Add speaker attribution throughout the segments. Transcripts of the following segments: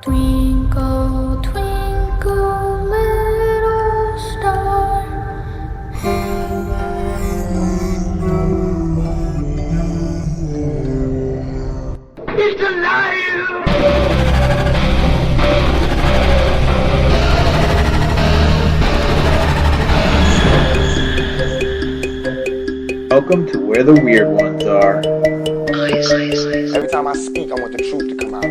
Speaker 1: Twinkle, twinkle, little star, how
Speaker 2: He's alive!
Speaker 3: Welcome to Where the Weird Ones Are.
Speaker 4: Every time I speak, I want the truth to come out.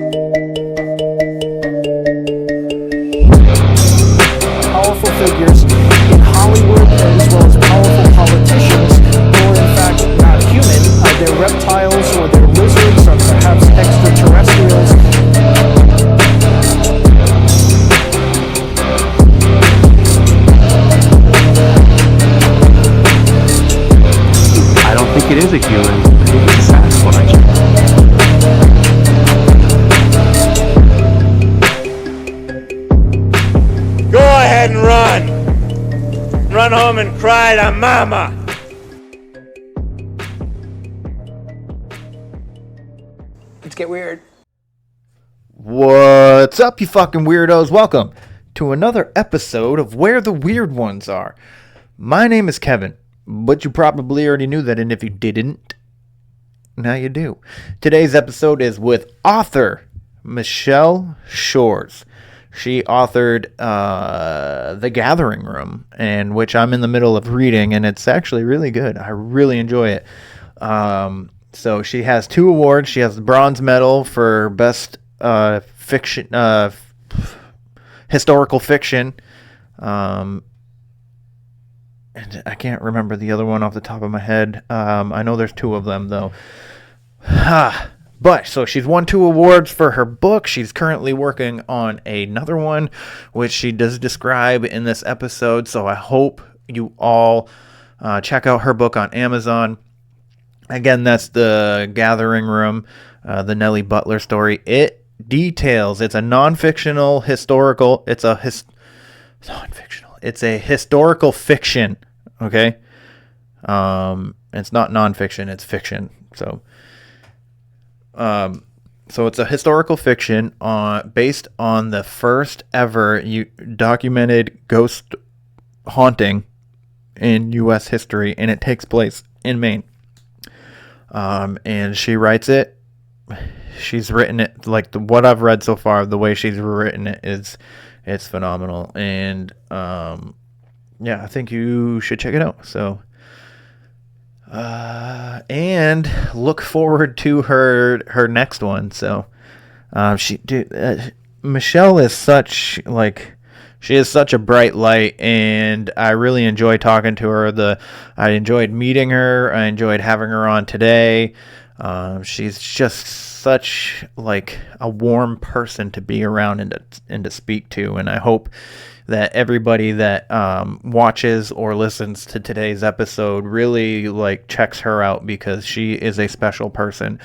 Speaker 5: Powerful figures in Hollywood as well as powerful politicians who are in fact not human. They're reptiles or they're lizards or perhaps extraterrestrials.
Speaker 6: I don't think it is a human. I think it's a Sasquatch.
Speaker 7: Go ahead and run. Run home and cry to mama.
Speaker 5: Let's get weird.
Speaker 8: What's up, you fucking weirdos? Welcome to another episode of Where the Weird Ones Are. My name is Kevin, but you probably already knew that, and if you didn't, now you do. Today's episode is with author Michelle Shores. She authored The Gathering Room, and which I'm in the middle of reading, and it's actually really good. I really enjoy it. So she has 2 awards. She has the bronze medal for best fiction, historical fiction. And I can't remember the other one off the top of my head. I know there's 2 of them though. But so she's won 2 awards for her book. She's currently working on another one, which she does describe in this episode. So I hope you all check out her book on Amazon. Again, that's The Gathering Room, the Nellie Butler story. It details, it's a non-fictional historical, it's a historical fiction, okay? It's not non-fiction, it's fiction. So it's a historical fiction based on the first ever documented ghost haunting in U.S. history, and it takes place in Maine. And she writes it. She's written it like what I've read so far. The way she's written it it's phenomenal, and yeah, I think you should check it out. So, and look forward to her next one. So, Michelle is such she is such a bright light, and I really enjoy talking to her. I enjoyed meeting her. I enjoyed having her on today. She's just such a warm person to be around and to speak to, and I hope that everybody that watches or listens to today's episode really checks her out, because she is a special person.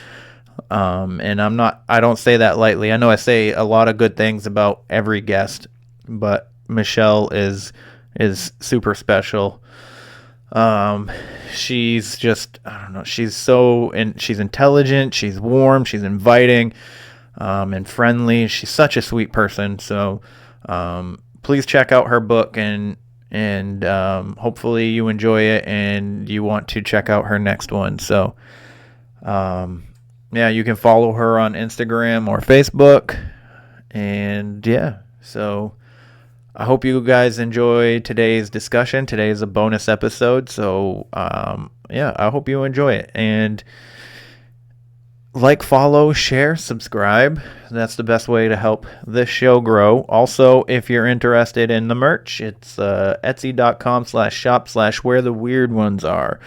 Speaker 8: And I don't say that lightly. I know I say a lot of good things about every guest, but Michelle is super special. She's just, I don't know, she's intelligent, she's warm, she's inviting, and friendly. She's such a sweet person. So, please check out her book, and hopefully you enjoy it and you want to check out her next one. So, yeah, you can follow her on Instagram or Facebook, and yeah, so I hope you guys enjoy today's discussion. Today is a bonus episode, so yeah, I hope you enjoy it. And follow, share, subscribe. That's the best way to help this show grow. Also, if you're interested in the merch, it's etsy.com/shop/where the weird ones are.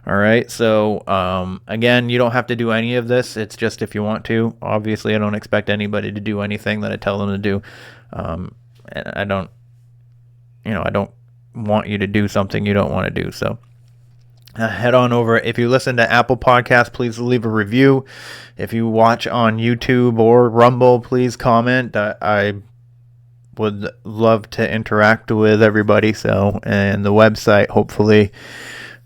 Speaker 8: All right, so again, you don't have to do any of this. It's just if you want to. Obviously, I don't expect anybody to do anything that I tell them to do. And I don't want you to do something you don't want to do. So head on over. If you listen to Apple Podcasts, please leave a review. If you watch on YouTube or Rumble, please comment. I would love to interact with everybody. So, and the website, hopefully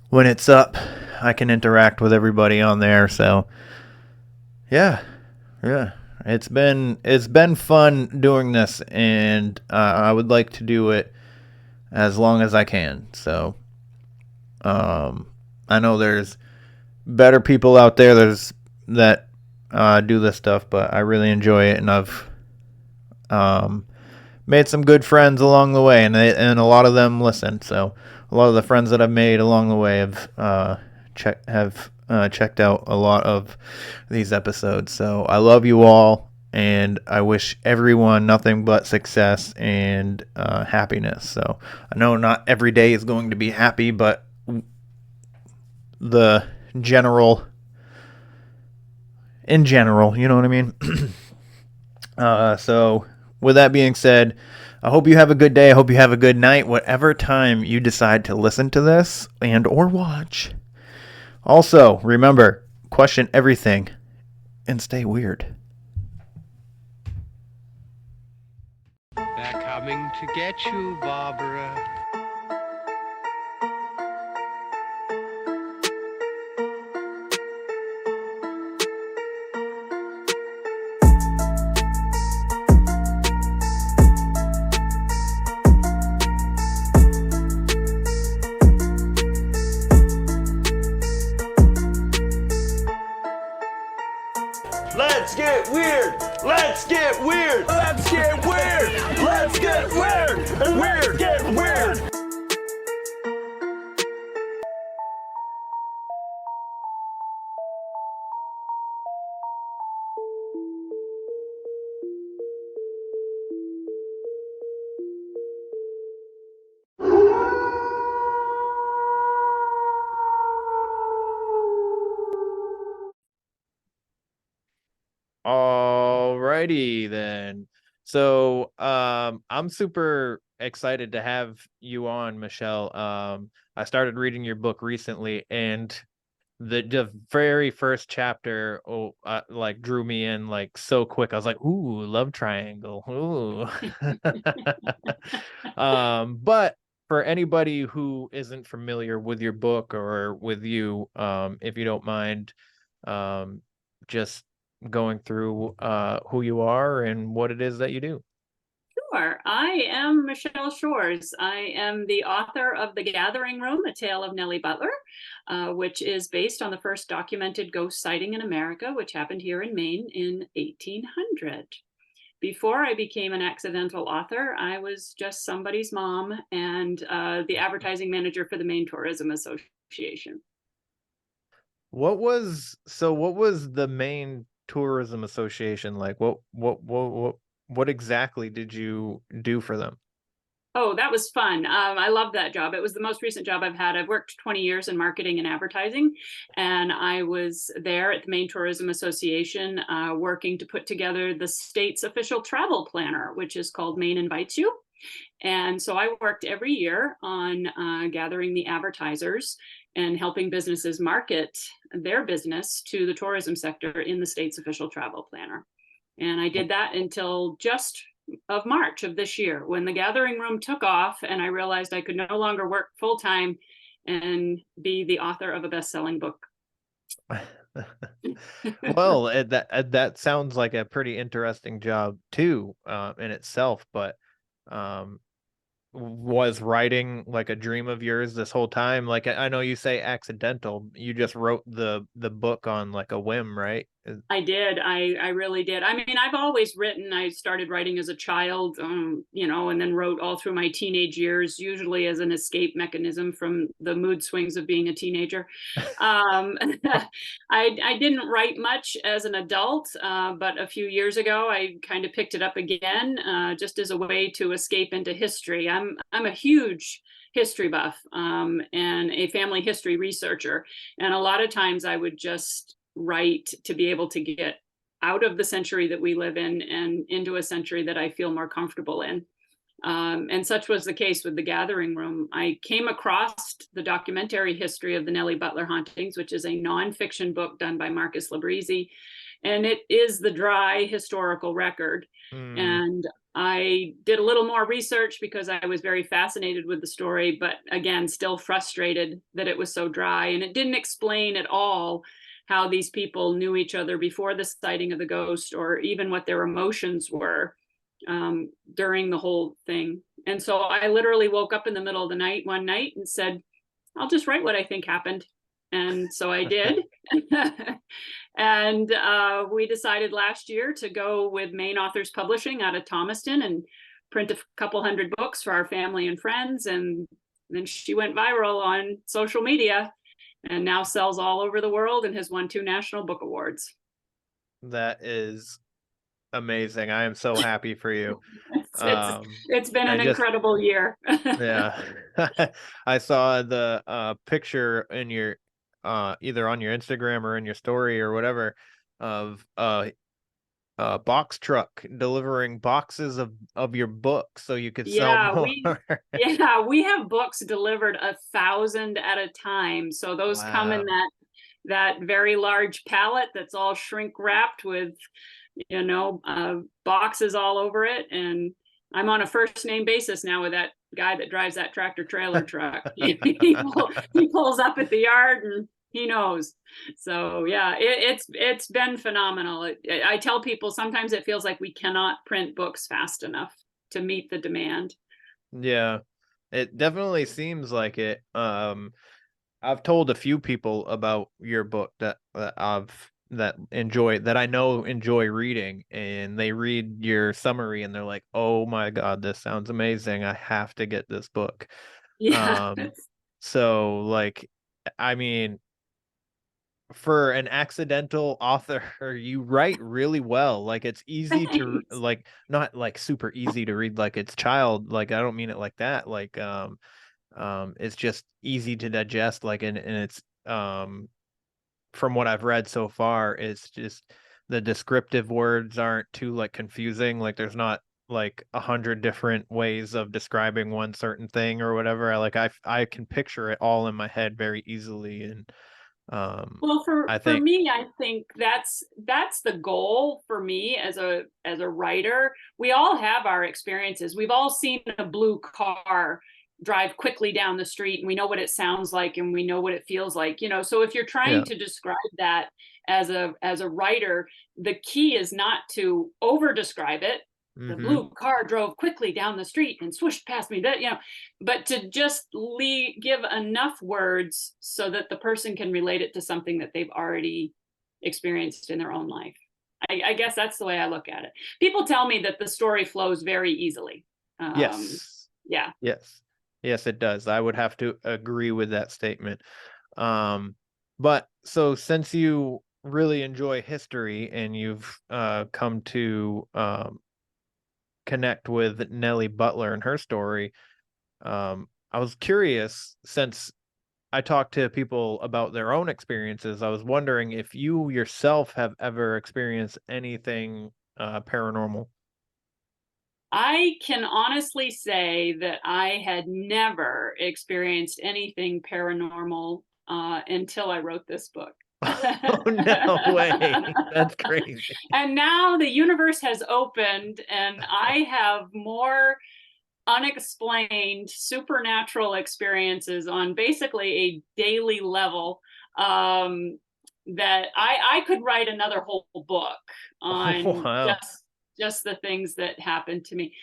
Speaker 8: when it's up, I can interact with everybody on there. So yeah. it's been fun doing this, and I would like to do it as long as I can. So I know there's better people out there that do this stuff, but I really enjoy it, and I've made some good friends along the way, and a lot of them listen. So a lot of the friends that I've made along the way have checked out a lot of these episodes. So I love you all, and I wish everyone nothing but success and happiness. So I know not every day is going to be happy, but the general, in general, you know what I mean? So with that being said, I hope you have a good day. I hope you have a good night, whatever time you decide to listen to this and or watch. Also, remember, question everything and stay weird.
Speaker 9: They're coming to get you, Barbara.
Speaker 7: Let's get weird. Let's get weird. Let's get weird. Let's get weird. Weird. Get weird.
Speaker 8: Alrighty then. So I'm super excited to have you on, Michelle. I started reading your book recently, and the very first chapter like drew me in like so quick. I was like, ooh, love triangle. Ooh. But for anybody who isn't familiar with your book or with you, if you don't mind, just going through who you are and what it is that you do.
Speaker 10: Sure. I am Michelle Shores. I am the author of The Gathering Room, A Tale of Nellie Butler, which is based on the first documented ghost sighting in America, which happened here in Maine in 1800. Before I became an accidental author, I was just somebody's mom and the advertising manager for the Maine Tourism Association.
Speaker 8: What was the main tourism association like? What exactly did you do for them?
Speaker 10: Oh, that was fun. I love that job. It was the most recent job I've had. I've worked 20 years in marketing and advertising, and I was there at the Maine Tourism Association working to put together the state's official travel planner, which is called Maine Invites You. And so I worked every year on gathering the advertisers and helping businesses market their business to the tourism sector in the state's official travel planner. And I did that until just of March of this year when the Gathering Room took off and I realized I could no longer work full time and be the author of a best-selling book.
Speaker 8: Well, that sounds like a pretty interesting job too, in itself. But was writing like a dream of yours this whole time? Like I know you say accidental. You just wrote the book on like a whim, right?
Speaker 10: I did. I really did. I mean, I've always written. I started writing as a child, and then wrote all through my teenage years, usually as an escape mechanism from the mood swings of being a teenager. I didn't write much as an adult, but a few years ago, I kind of picked it up again, just as a way to escape into history. I'm a huge history buff and a family history researcher, and a lot of times I would just write to be able to get out of the century that we live in and into a century that I feel more comfortable in. And such was the case with The Gathering Room. I came across the documentary history of the Nellie Butler hauntings, which is a nonfiction book done by Marcus Labrizzi. And it is the dry historical record. And I did a little more research because I was very fascinated with the story, but again, still frustrated that it was so dry. And it didn't explain at all how these people knew each other before the sighting of the ghost, or even what their emotions were during the whole thing. And so I literally woke up in the middle of the night one night and said, I'll just write what I think happened. And so I did. And we decided last year to go with Main Authors Publishing out of Thomaston and print a couple hundred books for our family and friends. And then she went viral on social media and now sells all over the world and has won 2 national book awards.
Speaker 8: That is amazing. I am so happy for you.
Speaker 10: It's been an incredible year.
Speaker 8: Yeah. I saw the picture in your either on your Instagram or in your story or whatever of a box truck delivering boxes of your books so you could sell more.
Speaker 10: We have books delivered 1,000 at a time. So those come in that very large pallet that's all shrink wrapped with, boxes all over it. And I'm on a first name basis now with that guy that drives that tractor trailer truck. He pulls up at the yard and he knows. So yeah, it's been phenomenal. I tell people sometimes it feels like we cannot print books fast enough to meet the demand.
Speaker 8: Yeah, it definitely seems like it. I've told a few people about your book that I know enjoy reading, and they read your summary and they're like, "Oh my God, this sounds amazing. I have to get this book."
Speaker 10: Yeah.
Speaker 8: So like, I mean, for an accidental author, you write really well. Like it's easy to like, not like super easy to read like it's child. Like I don't mean it like that. Like it's just easy to digest. Like and it's from what I've read so far, it's just the descriptive words aren't too like confusing. Like there's not like 100 different ways of describing one certain thing or whatever. I can picture it all in my head very easily. And
Speaker 10: well, for
Speaker 8: think
Speaker 10: me, I think that's the goal for me as a writer. We all have our experiences. We've all seen a blue car drive quickly down the street and we know what it sounds like and we know what it feels like, so if you're trying to describe that as a writer, the key is not to over describe it. The blue car drove quickly down the street and swooshed past me, but to just give enough words so that the person can relate it to something that they've already experienced in their own life. I guess that's the way I look at it. People tell me that the story flows very easily.
Speaker 8: Yes.
Speaker 10: Yeah.
Speaker 8: Yes, it does. I would have to agree with that statement. But so since you really enjoy history and you've come to connect with Nellie Butler and her story, I was curious, since I talked to people about their own experiences, I was wondering if you yourself have ever experienced anything paranormal.
Speaker 10: I can honestly say that I had never experienced anything paranormal until I wrote this book.
Speaker 8: Oh, no way. That's crazy.
Speaker 10: And now the universe has opened and I have more unexplained supernatural experiences on basically a daily level that I could write another whole book on just the things that happened to me.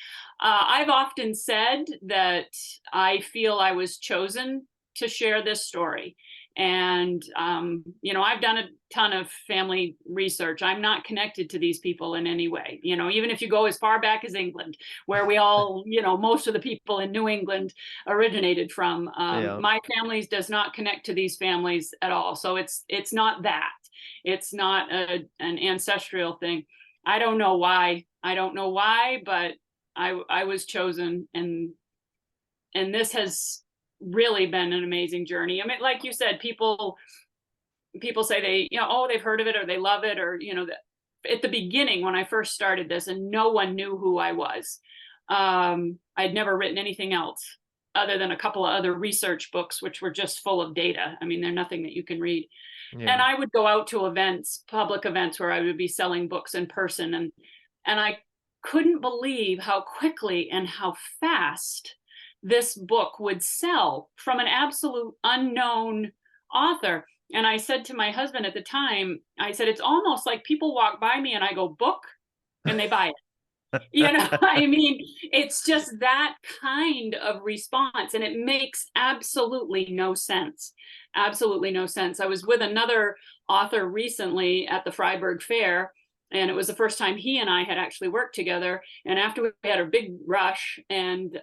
Speaker 10: I've often said that I feel I was chosen to share this story. And, I've done a ton of family research. I'm not connected to these people in any way. Even if you go as far back as England, where we all, most of the people in New England originated from, my family does not connect to these families at all. So it's not that. It's not an ancestral thing. I don't know why. But I was chosen, and this has really been an amazing journey. I mean, like you said, people say they, they've heard of it or they love it, or, at the beginning when I first started this and no one knew who I was, I'd never written anything else other than a couple of other research books, which were just full of data. I mean, they're nothing that you can read. Yeah. And I would go out to events, public events, where I would be selling books in person. And I couldn't believe how quickly and how fast this book would sell from an absolute unknown author. And I said to my husband at the time, I said, it's almost like people walk by me and I go, book, and they buy it. I mean, it's just that kind of response, and it makes absolutely no sense. Absolutely no sense. I was with another author recently at the Freiburg Fair, and it was the first time he and I had actually worked together. And after we had a big rush and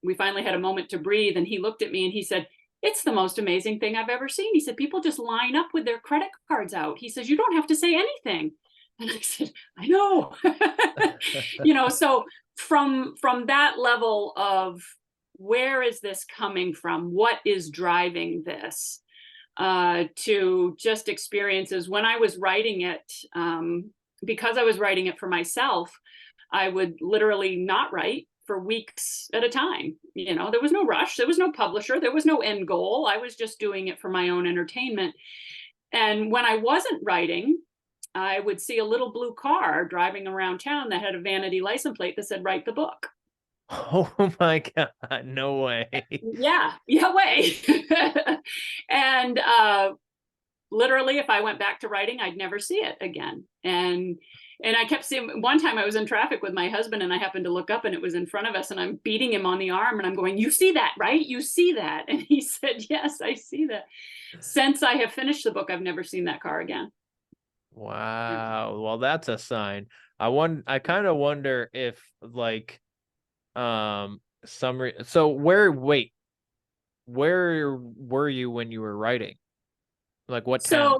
Speaker 10: we finally had a moment to breathe, and he looked at me and he said, it's the most amazing thing I've ever seen. He said, people just line up with their credit cards out. He says, you don't have to say anything. And I said, I know. So from that level of where is this coming from? What is driving this? To just experiences when I was writing it, because I was writing it for myself, I would literally not write for weeks at a time. There was no rush. There was no publisher. There was no end goal. I was just doing it for my own entertainment. And when I wasn't writing, I would see a little blue car driving around town that had a vanity license plate that said, write the book.
Speaker 8: Oh my God, no way.
Speaker 10: Yeah, way. And literally, if I went back to writing, I'd never see it again. And I kept seeing, one time I was in traffic with my husband and I happened to look up and it was in front of us and I'm beating him on the arm and I'm going, you see that, right? You see that? And he said, yes, I see that. Since I have finished the book, I've never seen that car again.
Speaker 8: Wow. Well, that's a sign. I kind of wonder if like so where were you when you were writing? Like what town?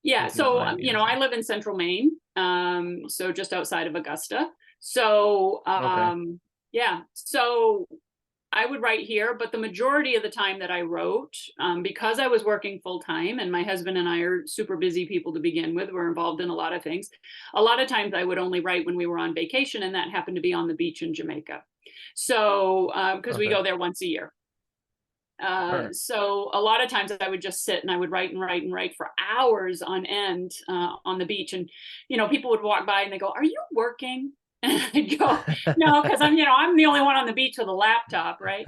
Speaker 10: I live in Central Maine, so just outside of Augusta. So so I would write here, but the majority of the time that I wrote, because I was working full time and my husband and I are super busy people to begin with, we're involved in a lot of things. A lot of times I would only write when we were on vacation, and that happened to be on the beach in Jamaica. So, because we go there once a year. So a lot of times I would just sit and I would write and write and write for hours on end on the beach. And, people would walk by and they go, are you working? And I'd go, no, because I'm the only one on the beach with a laptop, right?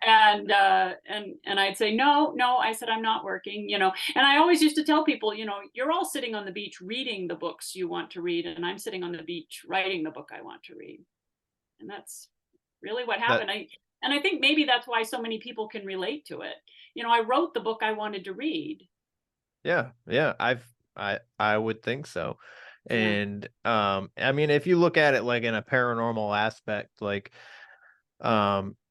Speaker 10: And I'd say, no, I said, I'm not working, and I always used to tell people, you're all sitting on the beach reading the books you want to read, and I'm sitting on the beach writing the book I want to read. And that's really what happened. And I think maybe that's why so many people can relate to it. I wrote the book I wanted to read.
Speaker 8: Yeah. I would think so. And I mean, if you look at it like in a paranormal aspect, like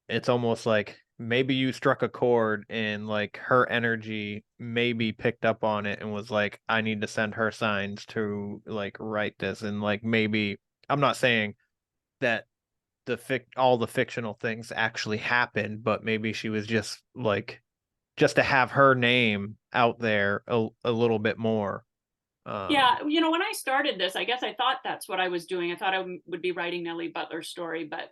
Speaker 8: it's almost like maybe you struck a chord and like her energy maybe picked up on it and was like, I need to send her signs to like write this. And like maybe I'm not saying that all the fictional things actually happened, but maybe she was just to have her name out there a little bit more.
Speaker 10: When I started this, I guess I thought that's what I was doing. I thought I would be writing Nellie Butler's story, but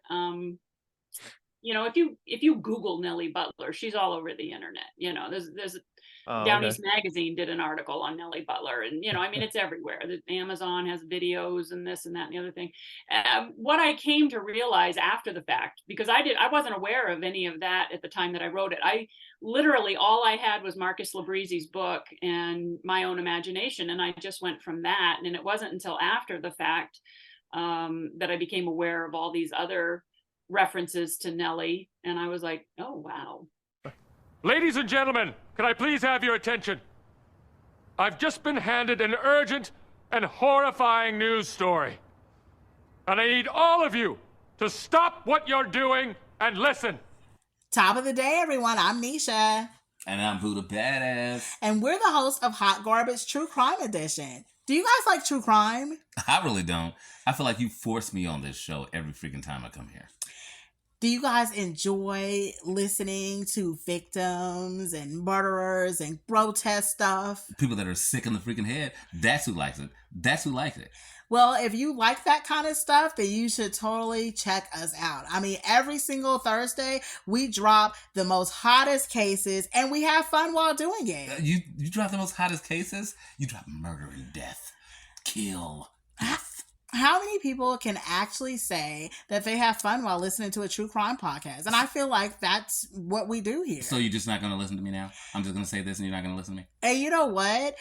Speaker 10: if you Google Nellie Butler, she's all over the internet. There's Down East Magazine did an article on Nellie Butler, and it's everywhere. Amazon has videos and this and that and the other thing. What I came to realize after the fact, because I wasn't aware of any of that at the time that I wrote it. I literally all I had was Marcus Labrizi's book and my own imagination, and I just went from that. And it wasn't until after the fact that I became aware of all these other references to Nellie, and I was like, oh wow.
Speaker 11: Ladies and gentlemen, can I please have your attention? I've just been handed an urgent and horrifying news story. And I need all of you to stop what you're doing and listen.
Speaker 12: Top of the day, everyone. I'm Nisha.
Speaker 13: And I'm Buddha Badass.
Speaker 12: And we're the hosts of Hot Garbage True Crime Edition. Do you guys like true crime?
Speaker 13: I really don't. I feel like you force me on this show every freaking time I come here.
Speaker 12: Do you guys enjoy listening to victims and murderers and grotesque stuff?
Speaker 13: People that are sick in the freaking head, that's who likes it. That's who likes it.
Speaker 12: Well, if you like that kind of stuff, then you should totally check us out. I mean, every single Thursday, we drop the most hottest cases, and we have fun while doing it.
Speaker 13: You drop the most hottest cases? You drop murder and death. Kill. Death.
Speaker 12: how many people can actually say that they have fun while listening to a true crime podcast? And I feel like that's what we do here.
Speaker 13: So you're just not going to listen to me now? I'm just going to say this and you're not going to listen to me?
Speaker 12: And you know what?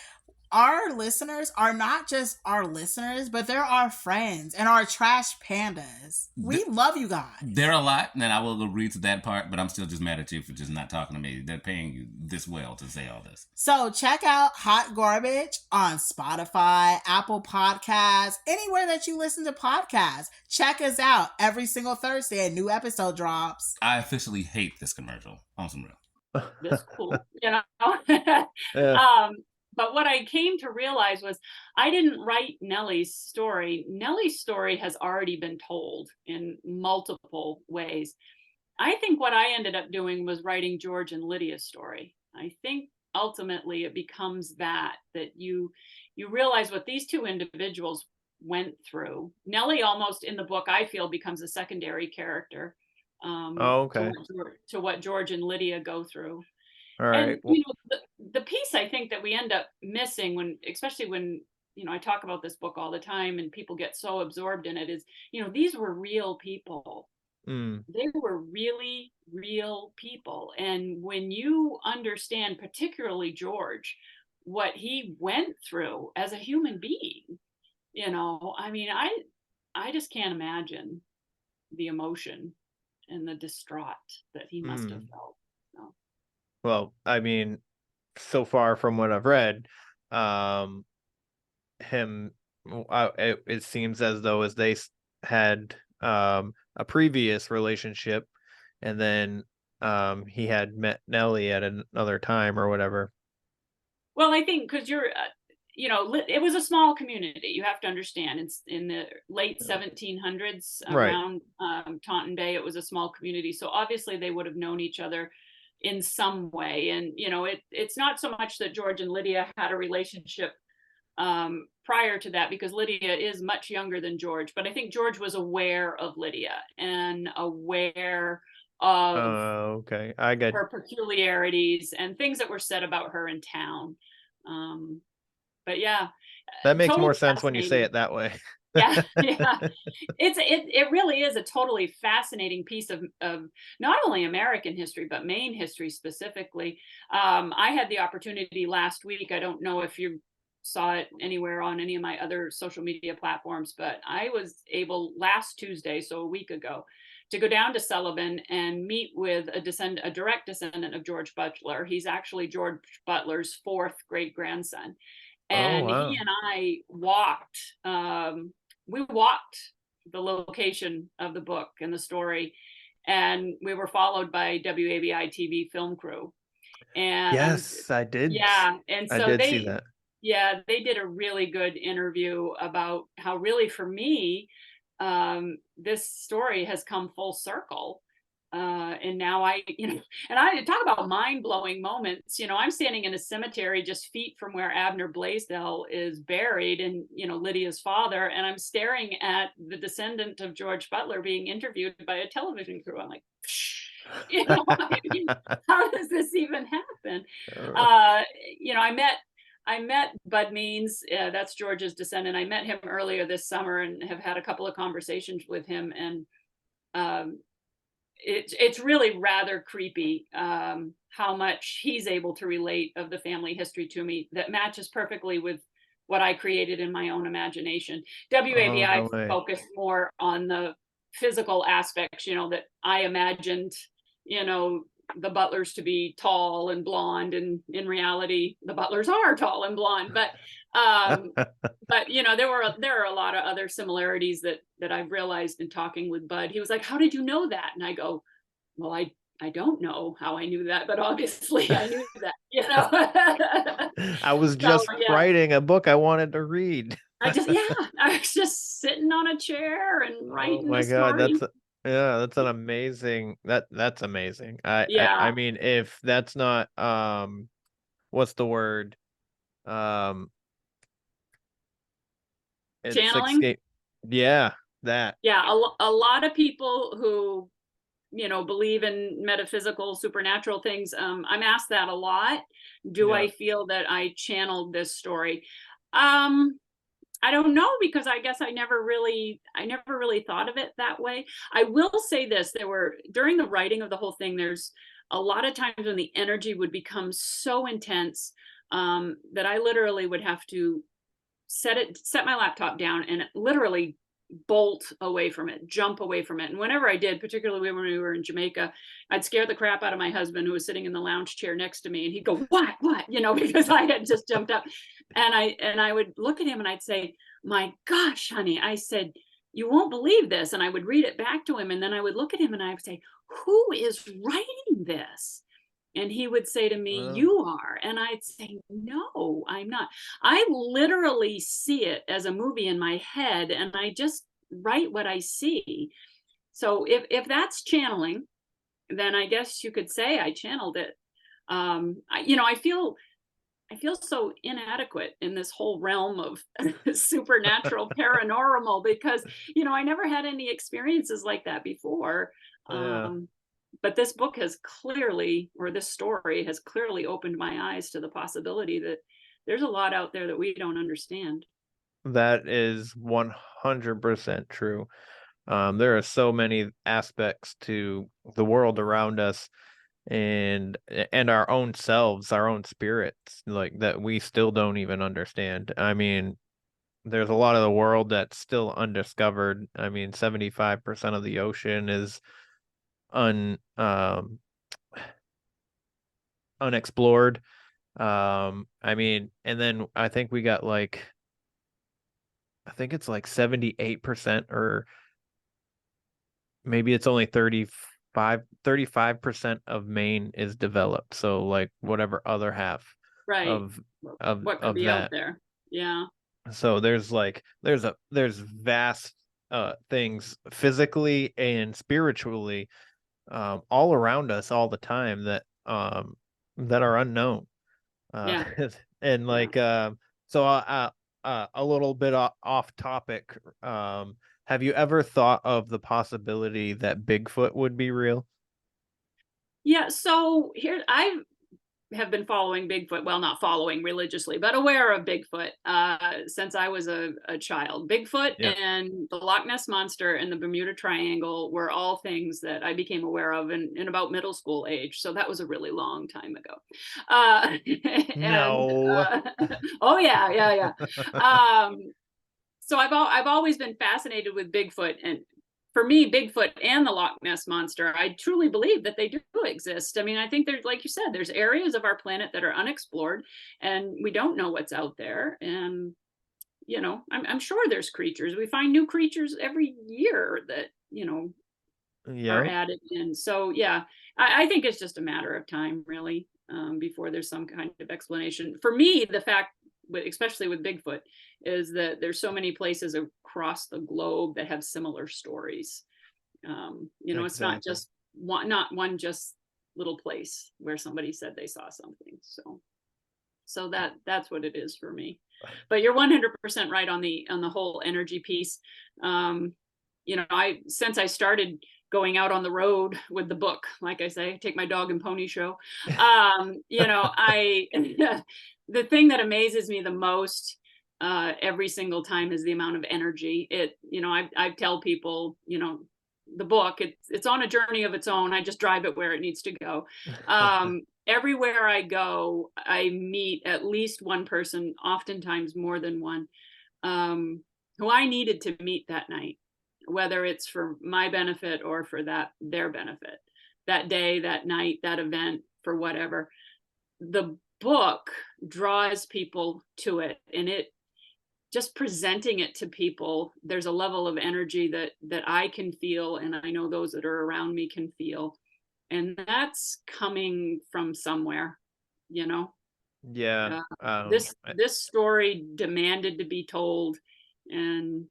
Speaker 12: Our listeners are not just our listeners, but they're our friends and our trash pandas. We love you guys.
Speaker 13: They're a lot, and I will agree to that part, but I'm still just mad at you for just not talking to me. They're paying you this well to say all this.
Speaker 12: So check out Hot Garbage on Spotify, Apple Podcasts, anywhere that you listen to podcasts. Check us out. Every single Thursday, a new episode drops.
Speaker 13: I officially hate this commercial. On some real.
Speaker 10: That's cool. You know?
Speaker 8: Yeah.
Speaker 10: But what I came to realize was I didn't write Nellie's story. Nellie's story has already been told in multiple ways. I think what I ended up doing was writing George and Lydia's story. I think ultimately it becomes that you realize what these two individuals went through. Nellie almost in the book, I feel, becomes a secondary character to what George and Lydia go through.
Speaker 8: All right.
Speaker 10: And you know, the piece I think that we end up missing especially when, you know, I talk about this book all the time and people get so absorbed in it is, you know, these were real people. They were really real people. And when you understand, particularly George, what he went through as a human being, you know, I mean, I just can't imagine the emotion and the distraught that he must have felt. So.
Speaker 8: Well, I mean, so far from what I've read, it seems as though as they had a previous relationship, and then he had met Nellie at another time or whatever.
Speaker 10: Well, I think because you're, you know, it was a small community. You have to understand, it's in the late 1700s around Taunton Bay. It was a small community, so obviously they would have known each other in some way. And, you know, it's not so much that George and Lydia had a relationship prior to that, because Lydia is much younger than George. But I think George was aware of Lydia and aware of her peculiarities and things that were said about her in town. But yeah.
Speaker 8: That makes more sense when you say it that way.
Speaker 10: Yeah. It really is a totally fascinating piece of not only American history, but Maine history specifically. I had the opportunity last week. I don't know if you saw it anywhere on any of my other social media platforms, but I was able last Tuesday, so a week ago, to go down to Sullivan and meet with a direct descendant of George Butler. He's actually George Butler's fourth great grandson. And he and I walked, we walked the location of the book and the story, and we were followed by WABI TV film crew. And
Speaker 8: yes, I did.
Speaker 10: Yeah. And so
Speaker 8: I did see that.
Speaker 10: Yeah, they did a really good interview about how really for me, this story has come full circle. And now and I talk about mind-blowing moments. You know, I'm standing in a cemetery just feet from where Abner Blaisdell is buried, and, you know, Lydia's father, and I'm staring at the descendant of George Butler being interviewed by a television crew. I'm like, you know, how does this even happen? You know, I met Bud Means, that's George's descendant. I met him earlier this summer and have had a couple of conversations with him, and it's really rather creepy how much he's able to relate of the family history to me that matches perfectly with what I created in my own imagination. WABI focused more on the physical aspects, you know, that I imagined, you know, the Butlers to be tall and blonde, and in reality the Butlers are tall and blonde, but you know, there are a lot of other similarities that I've realized in talking with Bud. He was like, how did you know that? And I go, well, I don't know how I knew that, but obviously I knew that, you know.
Speaker 8: I was just writing a book I wanted to read.
Speaker 10: I was just sitting on a chair and writing.
Speaker 8: Oh my God, that's an amazing, that's amazing. I mean, if that's not what's the word?
Speaker 10: Channeling?
Speaker 8: Yeah, that.
Speaker 10: Yeah, a lot of people who, you know, believe in metaphysical, supernatural things, I'm asked that a lot. Do I feel that I channeled this story? I don't know, because I guess I never really thought of it that way. I will say this, during the writing of the whole thing, there's a lot of times when the energy would become so intense, that I literally would have to set my laptop down and literally bolt away from it, jump away from it. And whenever I did, particularly when we were in Jamaica, I'd scare the crap out of my husband, who was sitting in the lounge chair next to me, and he'd go, what, because I had just jumped up. And I would look at him and I'd say, my gosh, honey, I said, you won't believe this. And I would read it back to him. And then I would look at him and I would say, who is writing this? And he would say to me, you are. And I'd say, no, I'm not. I literally see it as a movie in my head, and I just write what I see. So if that's channeling, then I guess you could say I channeled it. I feel so inadequate in this whole realm of supernatural paranormal, because, I never had any experiences like that before.
Speaker 8: Yeah.
Speaker 10: But this book has clearly, or this story has clearly opened my eyes to the possibility that there's a lot out there that we don't understand.
Speaker 8: That is 100% true. There are so many aspects to the world around us and our own selves, our own spirits, like that we still don't even understand. I mean, there's a lot of the world that's still undiscovered. I mean, 75% of the ocean is unexplored. I mean, and then I think we got I think it's like 78%, or maybe it's only 35% of Maine is developed. So like whatever other half
Speaker 10: Right.
Speaker 8: of
Speaker 10: What could be
Speaker 8: that.
Speaker 10: out there. Yeah.
Speaker 8: So there's vast things physically and spiritually all around us all the time that are unknown.
Speaker 10: Yeah.
Speaker 8: And so a little bit off topic. Have you ever thought of the possibility that Bigfoot would be real?
Speaker 10: Yeah. So here I have been following Bigfoot, well, not following religiously, but aware of Bigfoot since I was a child. Bigfoot
Speaker 8: Yeah.
Speaker 10: and the Loch Ness Monster and the Bermuda Triangle were all things that I became aware of in about middle school age. So that was a really long time ago.
Speaker 8: No.
Speaker 10: Oh yeah. So I've always been fascinated with Bigfoot, and for me, Bigfoot and the Loch Ness Monster, I truly believe that they do exist. I mean, I think there's, like you said, there's areas of our planet that are unexplored, and we don't know what's out there. And I'm sure there's creatures. We find new creatures every year that are added in. So yeah, I think it's just a matter of time, really, before there's some kind of explanation. For me, the fact, especially with Bigfoot, is that there's so many places across the globe that have similar stories. It's not just one just little place where somebody said they saw something. So that's what it is for me. But you're 100% right on the whole energy piece. Since I started going out on the road with the book, like I say, take my dog and pony show. The thing that amazes me the most every single time is the amount of energy. I tell people, the book, it's on a journey of its own. I just drive it where it needs to go. Everywhere I go, I meet at least one person, oftentimes more than one, who I needed to meet that night, whether it's for my benefit or for their benefit, that day, that night, that event, for whatever. The book draws people to it, and it just presenting it to people, there's a level of energy that I can feel, and I know those that are around me can feel, and that's coming from somewhere.
Speaker 8: Yeah.
Speaker 10: This story demanded to be told, and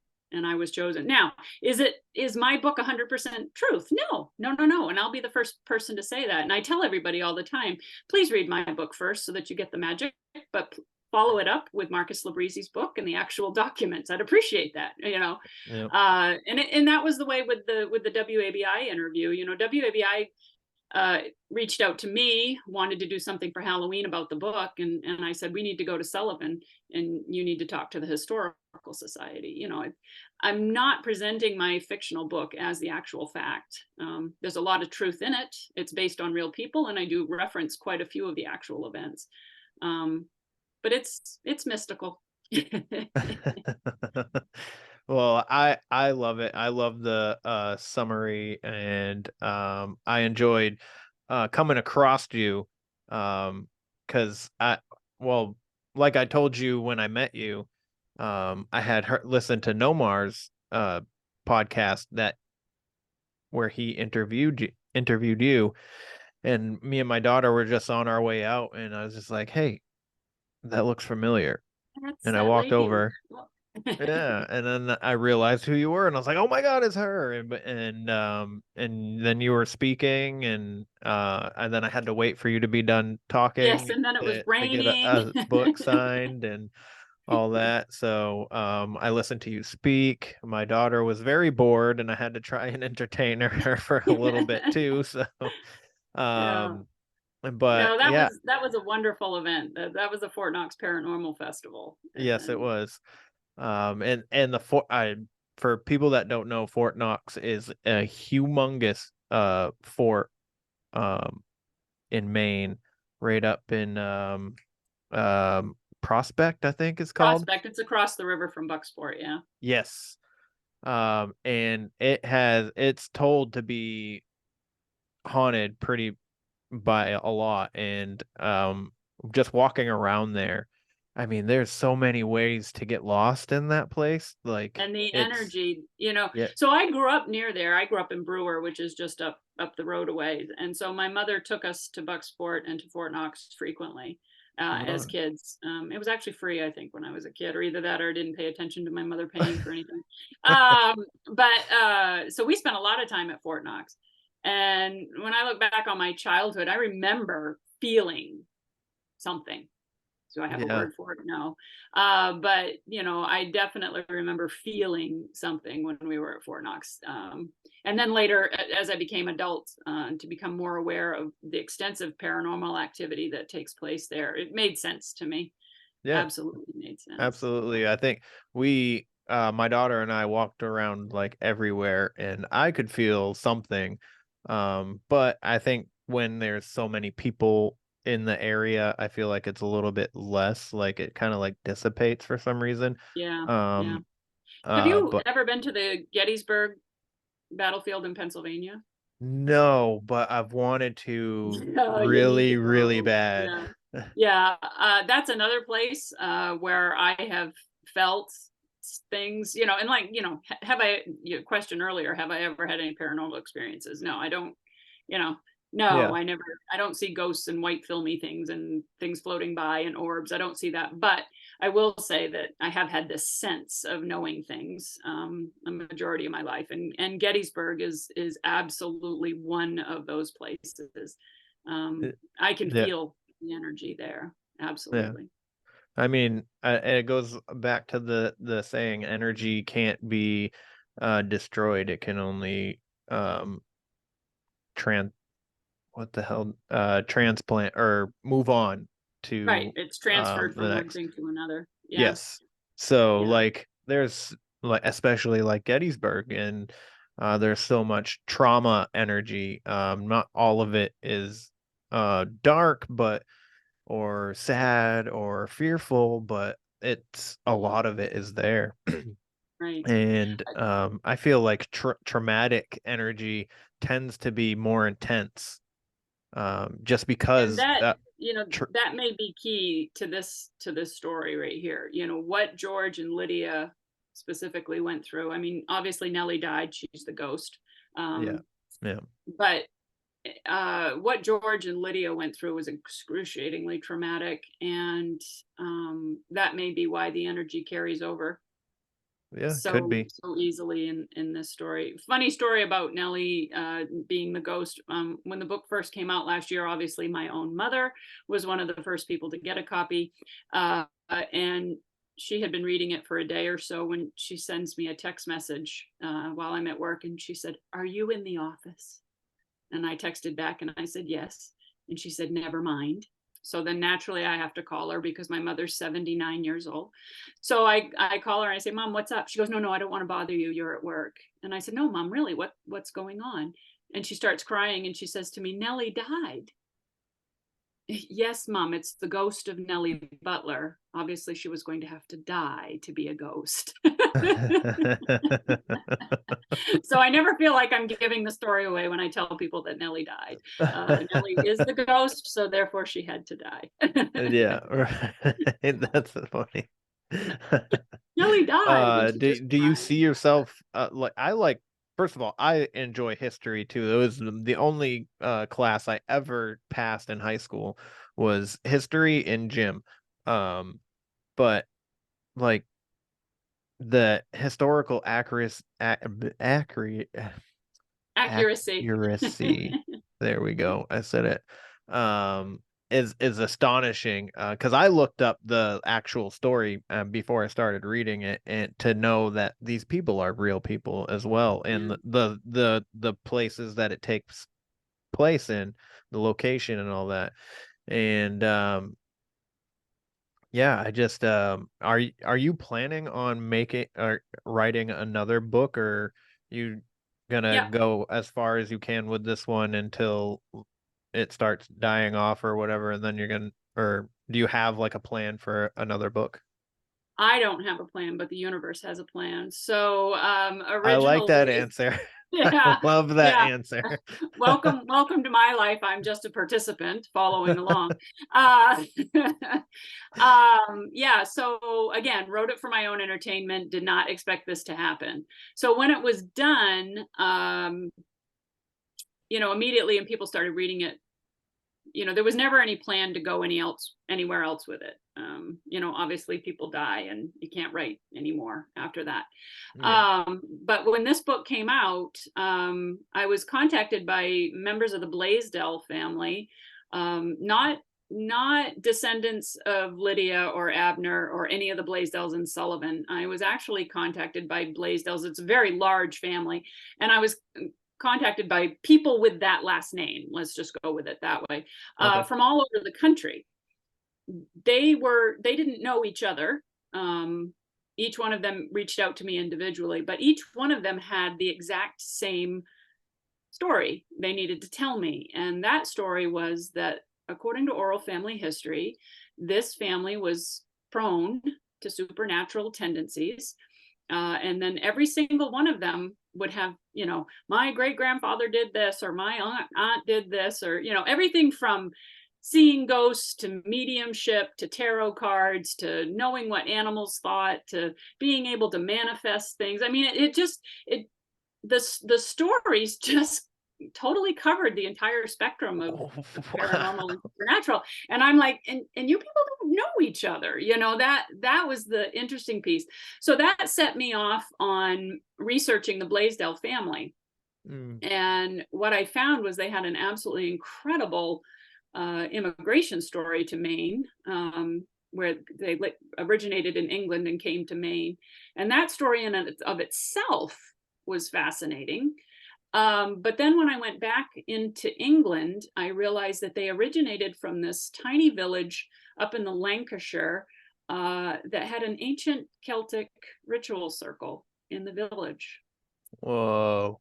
Speaker 10: I was chosen. Now, is my book 100% truth? No. And I'll be the first person to say that. And I tell everybody all the time, please read my book first so that you get the magic, but follow it up with Marcus Labrizi's book and the actual documents. I'd appreciate that,
Speaker 8: Yep.
Speaker 10: And that was the way with the WABI interview. WABI reached out to me, wanted to do something for Halloween about the book, and I said, we need to go to Sullivan, and you need to talk to the historical Historical Society. You know, I'm not presenting my fictional book as the actual fact. There's a lot of truth in it. It's based on real people, and I do reference quite a few of the actual events. But it's mystical.
Speaker 8: Well, I love it. I love the summary, and I enjoyed coming across you, because well, like I told you when I met you, I had listened to Nomar's podcast where he interviewed you, and me and my daughter were just on our way out, and I was just like, "Hey, that looks familiar,"
Speaker 10: That's
Speaker 8: and I
Speaker 10: that
Speaker 8: walked
Speaker 10: lady.
Speaker 8: over. Yeah, and then I realized who you were, and I was like, "Oh my God, it's her!" And then you were speaking, and then I had to wait for you to be done
Speaker 10: Yes,
Speaker 8: talking
Speaker 10: and then it was
Speaker 8: to get
Speaker 10: raining.
Speaker 8: a book signed and all that. So I listened to you speak. My daughter was very bored, and I had to try and entertain her for a little bit too. So,
Speaker 10: Yeah.
Speaker 8: um, but
Speaker 10: No,
Speaker 8: yeah,
Speaker 10: that was a wonderful event. That was the Fort Knox Paranormal Festival.
Speaker 8: yes, it
Speaker 10: And
Speaker 8: was. And the for people that don't know, Fort Knox is a humongous fort um in Maine, right up in Prospect, I think it's called.
Speaker 10: Prospect, it's across the river from Bucksport, yeah.
Speaker 8: Yes. And it's told to be haunted pretty by a lot, and just walking around there, I mean, there's so many ways to get lost in that place. Like,
Speaker 10: And the
Speaker 8: it's
Speaker 10: energy, you know.
Speaker 8: yeah,
Speaker 10: So I grew up near there. I grew up in Brewer, which is just up the road away. And so my mother took us to Bucksport and to Fort Knox frequently
Speaker 8: right
Speaker 10: as
Speaker 8: on.
Speaker 10: kids. It was actually free, I think, when I was a kid, or either that or I didn't pay attention to my mother paying for anything. But so we spent a lot of time at Fort Knox. And when I look back on my childhood, I remember feeling something. Do I have a
Speaker 8: Yeah,
Speaker 10: word for it? No. But you know, I definitely remember feeling something when we were at Fort Knox. And then later, as I became adult, to become more aware of the extensive paranormal activity that takes place there, it made sense to me.
Speaker 8: yeah,
Speaker 10: Absolutely made sense.
Speaker 8: absolutely. I think my daughter and I walked around like everywhere, and I could feel something. But I think when there's so many people in the area, I feel like it's a little bit less, like it kind of like dissipates for some reason.
Speaker 10: Yeah, yeah.
Speaker 8: Um,
Speaker 10: Have you
Speaker 8: but
Speaker 10: ever been to the Gettysburg battlefield in Pennsylvania?
Speaker 8: no, but I've wanted to
Speaker 10: Oh, you need to
Speaker 8: really, really
Speaker 10: go.
Speaker 8: bad.
Speaker 10: Yeah. Yeah. That's another place where I have felt things, you know, and like, you know, have I, your question earlier, have I ever had any paranormal experiences? No, I don't, you know, no,
Speaker 8: Yeah,
Speaker 10: I don't see ghosts and white filmy things and things floating by and orbs. I don't see that. But I will say that I have had this sense of knowing things a majority of my life, and Gettysburg is absolutely one of those places.
Speaker 8: it-
Speaker 10: I can
Speaker 8: yeah,
Speaker 10: feel the energy there.
Speaker 8: yeah.
Speaker 10: Absolutely.
Speaker 8: I mean, and it goes back to the saying, energy can't be destroyed. It can only trans what the hell transplant or move on
Speaker 10: Right.
Speaker 8: to
Speaker 10: It's transferred
Speaker 8: the
Speaker 10: from one
Speaker 8: next.
Speaker 10: thing to another. Yeah.
Speaker 8: Yes. So
Speaker 10: Yeah.
Speaker 8: like there's like especially like Gettysburg, and there's so much trauma energy. Not all of it is dark, but or sad or fearful, but it's a lot of it is there.
Speaker 10: Right.
Speaker 8: And I feel like traumatic energy tends to be more intense, just
Speaker 10: And
Speaker 8: because
Speaker 10: that, you know,
Speaker 8: tr-
Speaker 10: that may be key to this story right here. You know, what George and Lydia specifically went through. I mean, obviously Nellie died, she's the ghost.
Speaker 8: yeah,
Speaker 10: Um,
Speaker 8: yeah,
Speaker 10: but what George and Lydia went through was excruciatingly traumatic, and that may be why the energy carries over
Speaker 8: yeah, could be.
Speaker 10: so easily in this story. Funny story about Nellie being the ghost. When the book first came out last year, obviously my own mother was one of the first people to get a copy, and she had been reading it for a day or so when she sends me a text message while I'm at work, and she said, "Are you in the office?" And I texted back and I said, "Yes." And she said, "Never mind." So then naturally I have to call her because my mother's 79 years old. So I call her and I say, Mom, what's up? She goes, no, I don't want to bother you. You're at work. And I said, no, Mom, really, what's going on? And she starts crying and she says to me, Nellie died. Yes, Mom, it's the ghost of Nellie Butler. Obviously, she was going to have to die to be a ghost. So I never feel like I'm giving the story away when I tell people that Nellie died. Nellie is the ghost, so therefore she had to die.
Speaker 8: Yeah, right. That's funny.
Speaker 10: Nellie died. And she just
Speaker 8: Do you
Speaker 10: died.
Speaker 8: see yourself like first of all, I enjoy history too. It was the only class I ever passed in high school was history in gym. But like the historical accuracy. There we go. I said it. Is astonishing because I looked up the actual story before I started reading it, and to know that these people are real people as well, and the places that it takes place in, the location and all that, and yeah, I just are you planning on making or writing another book, or you gonna
Speaker 10: Yeah.
Speaker 8: go as far as you can with this one until it starts dying off or whatever, and then you're gonna, or do you have like a plan for another book?
Speaker 10: I don't have a plan, but the universe has a plan. So
Speaker 8: I like that
Speaker 10: originally,
Speaker 8: answer. I
Speaker 10: yeah,
Speaker 8: love that
Speaker 10: yeah.
Speaker 8: answer.
Speaker 10: Welcome to my life. I'm just a participant following along. Uh, yeah. So again, wrote it for my own entertainment. Did not expect this to happen. So when it was done, immediately, and people started reading it, there was never any plan to go anywhere else with it. Obviously people die and you can't write anymore after that.
Speaker 8: Yeah.
Speaker 10: But when this book came out, I was contacted by members of the Blaisdell family, not descendants of Lydia or Abner or any of the Blaisdells and Sullivan. I was actually contacted by Blaisdells. It's a very large family. And I was contacted by people with that last name. Let's just go with it that way.
Speaker 8: Okay.
Speaker 10: From all over the country. They didn't know each other. Each one of them reached out to me individually, but each one of them had the exact same story they needed to tell me. And that story was that, according to oral family history, this family was prone to supernatural tendencies. And then every single one of them would have, my great grandfather did this, or my aunt did this, or, everything from seeing ghosts to mediumship to tarot cards to knowing what animals thought to being able to manifest things. I mean, the stories just totally covered the entire spectrum of paranormal and supernatural. And I'm like, and you people don't know each other, that was the interesting piece. So that set me off on researching the Blaisdell family. And what I found was they had an absolutely incredible immigration story to Maine, where they originated in England and came to Maine. And that story in and of itself was fascinating. But then when I went back into England, I realized that they originated from this tiny village up in the Lancashire that had an ancient Celtic ritual circle in the village.
Speaker 8: Whoa.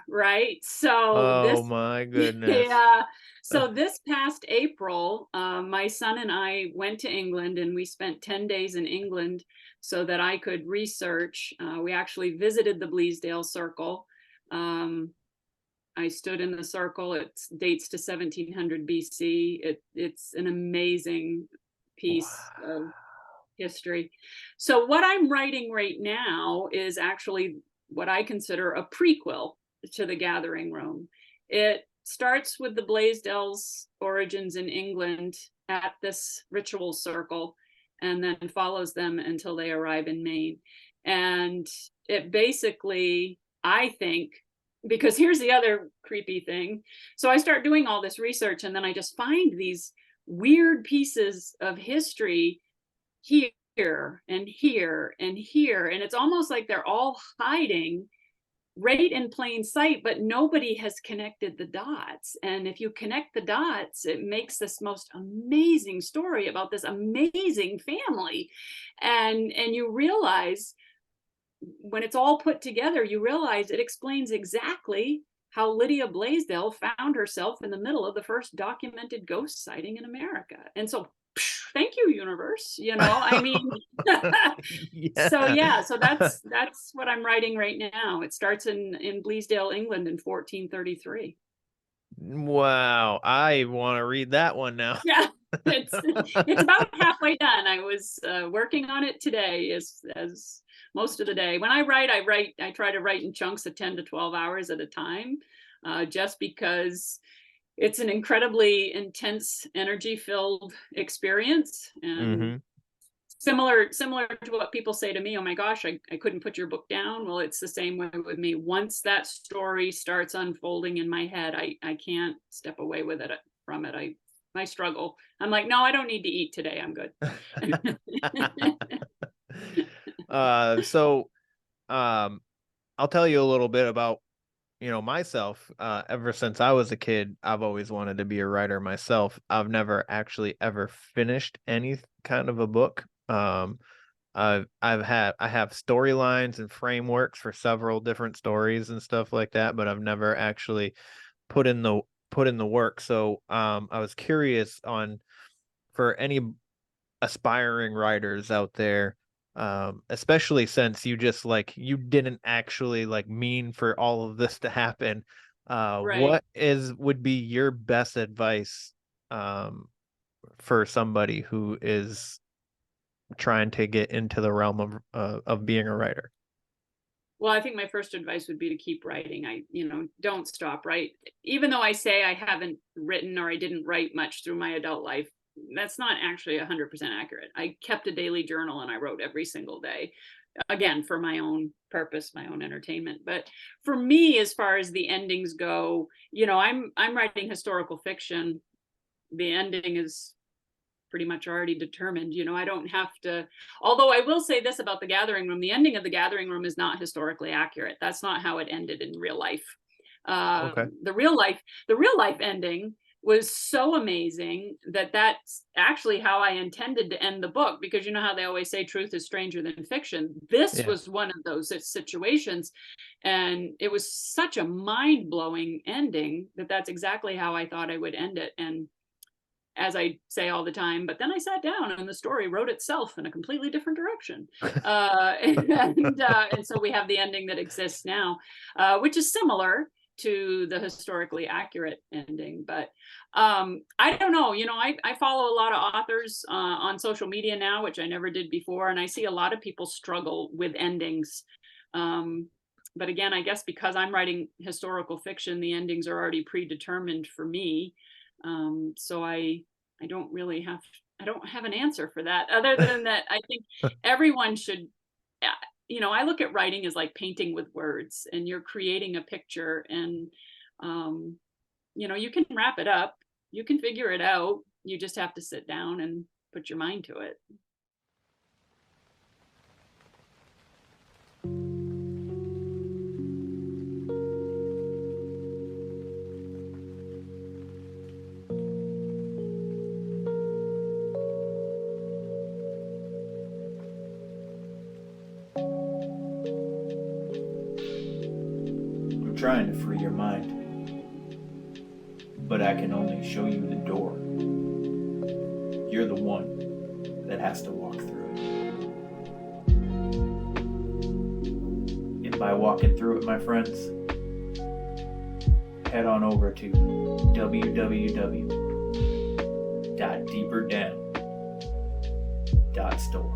Speaker 10: Right? So
Speaker 8: oh my goodness.
Speaker 10: Yeah. So this past April, my son and I went to England, and we spent 10 days in England so that I could research. We actually visited the Blaisdell Circle. I stood in the circle. It dates to 1700 BC. It's an amazing piece of history. So what I'm writing right now is actually what I consider a prequel to The Gathering Room. It starts with the Blaisdells' origins in England at this ritual circle, and then follows them until they arrive in Maine. And it basically, I think, because here's the other creepy thing. So I start doing all this research, and then I just find these weird pieces of history here and here and here. And it's almost like they're all hiding right in plain sight, but nobody has connected the dots. And if you connect the dots, it makes this most amazing story about this amazing family. And you realize when it's all put together, you realize it explains exactly how Lydia Blaisdell found herself in the middle of the first documented ghost sighting in America. And so, thank you, universe. You know, I mean, so that's what I'm writing right now. It starts in Bleasdale, England in 1433.
Speaker 8: Wow, I want to read that one now.
Speaker 10: Yeah, it's about halfway done. I was working on it today as most of the day. When I try to write in chunks of 10 to 12 hours at a time, just because it's an incredibly intense, energy-filled experience. And similar to what people say to me, oh my gosh, I couldn't put your book down. Well, it's the same way with me. Once that story starts unfolding in my head, I can't step away from it. I struggle. I'm like, no, I don't need to eat today. I'm good.
Speaker 8: So I'll tell you a little bit about, myself. Ever since I was a kid, I've always wanted to be a writer myself. I've never actually ever finished any kind of a book. I have storylines and frameworks for several different stories and stuff like that, but I've never actually put in the work. So I was curious for any aspiring writers out there, especially since you didn't actually mean for all of this to happen.
Speaker 10: Right.
Speaker 8: What would be your best advice for somebody who is trying to get into the realm of being a writer?
Speaker 10: Well, I think my first advice would be to keep writing. Don't stop, right? Even though I say I haven't written or I didn't write much through my adult life, that's not actually 100% accurate. I kept a daily journal and I wrote every single day, again, for my own purpose, my own entertainment. But for me, as far as the endings go, I'm writing historical fiction. The ending is pretty much already determined. I don't have to, although I will say this about The Gathering Room, the ending of The Gathering Room is not historically accurate. That's not how it ended in real life.
Speaker 8: Okay.
Speaker 10: The real life ending was so amazing that's actually how I intended to end the book, because you know how they always say truth is stranger than fiction. This was one of those situations, and it was such a mind-blowing ending that's exactly how I thought I would end it. And as I say all the time, but then I sat down and the story wrote itself in a completely different direction. And so we have the ending that exists now, which is similar to the historically accurate ending. But I don't know, I follow a lot of authors on social media now, which I never did before. And I see a lot of people struggle with endings. But again, I guess because I'm writing historical fiction, the endings are already predetermined for me. So I don't really I don't have an answer for that, other than that I think everyone should, I look at writing as like painting with words, and you're creating a picture, and you can wrap it up, you can figure it out, you just have to sit down and put your mind to it.
Speaker 3: Trying to free your mind, but I can only show you the door. You're the one that has to walk through it. And by walking through it, my friends, head on over to www.deeperdown.store.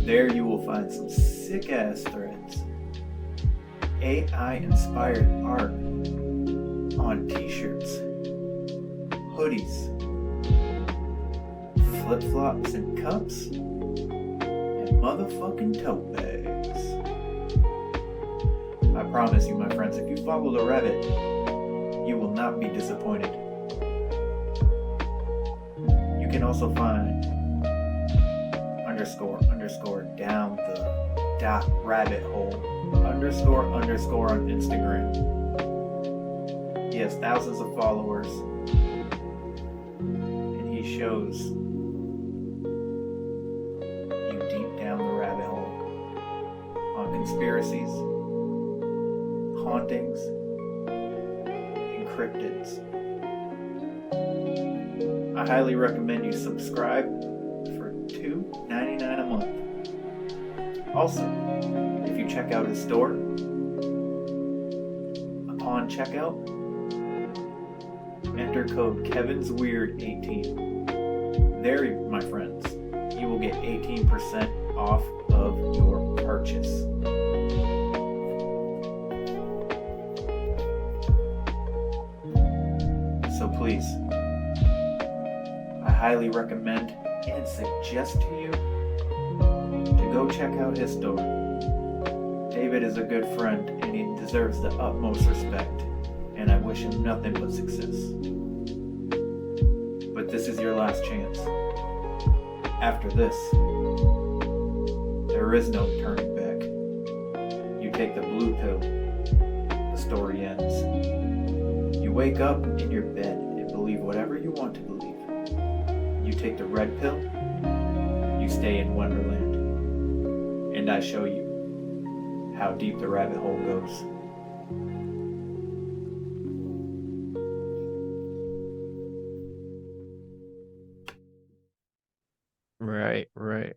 Speaker 3: There you will find some sick-ass threads, AI-inspired art on t-shirts, hoodies, flip-flops and cups, and motherfucking tote bags. I promise you, my friends, if you follow the Reddit, you will not be disappointed. You can also find __ down the
Speaker 8: david.rabbithole__ on Instagram. He has thousands of followers, and he shows you deep down the rabbit hole on conspiracies, hauntings, and cryptids. I highly recommend you subscribe for $2.99 a month. Also, if you check out his store, upon checkout, enter code KevinsWeird18. There, my friends, you will get 18% off of your purchase. So please, I highly recommend and suggest to you to go check out his store. David is a good friend and he deserves the utmost respect, and I wish him nothing but success. But this is your last chance. After this, there is no turning back. You take the blue pill, the story ends. You wake up in your bed and believe whatever you want to believe. You take the red pill, you stay in Wonderland, and I show you how deep the rabbit hole goes.
Speaker 5: Right.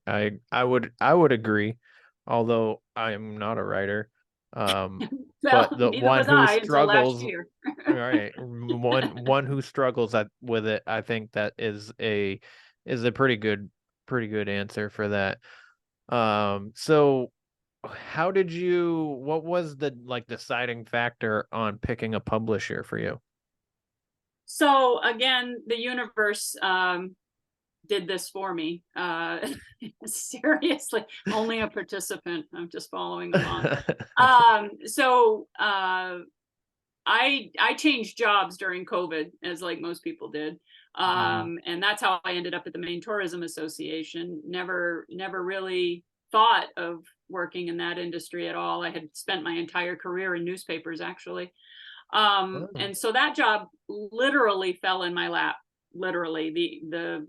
Speaker 5: I would agree, although I am not a writer.
Speaker 10: Well,
Speaker 5: But the
Speaker 10: neither
Speaker 5: one
Speaker 10: was
Speaker 5: who
Speaker 10: I until last
Speaker 5: struggles,
Speaker 10: year.
Speaker 5: right, one who struggles with it, I think that is a pretty good answer for that. So how did you, what was the deciding factor on picking a publisher for you?
Speaker 10: So again, the universe did this for me. Seriously, only a participant. I'm just following along. I changed jobs during COVID, as like most people did. And that's how I ended up at the Maine Tourism Association. Never really thought of working in that industry at all. I had spent my entire career in newspapers, actually. And so that job literally fell in my lap. Literally, the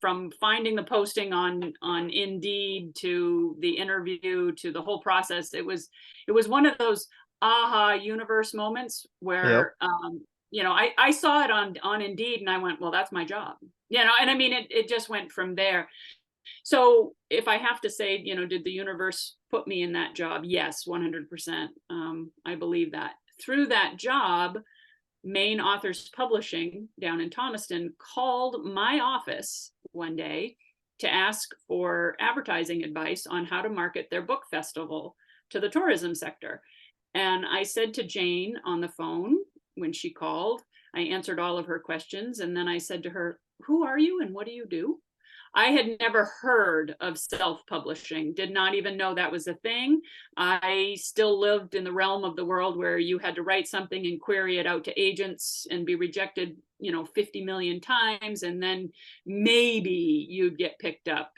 Speaker 10: from finding the posting on Indeed to the interview to the whole process, it was one of those aha universe moments where I saw it on Indeed and I went, well, that's my job, and I mean it just went from there. So if I have to say, did the universe put me in that job? Yes, 100%. I believe that. Through that job, Maine Authors Publishing down in Thomaston called my office one day to ask for advertising advice on how to market their book festival to the tourism sector. And I said to Jane on the phone when she called, I answered all of her questions. And then I said to her, who are you and what do you do? I had never heard of self-publishing, did not even know that was a thing. I still lived in the realm of the world where you had to write something and query it out to agents and be rejected, 50 million times. And then maybe you'd get picked up,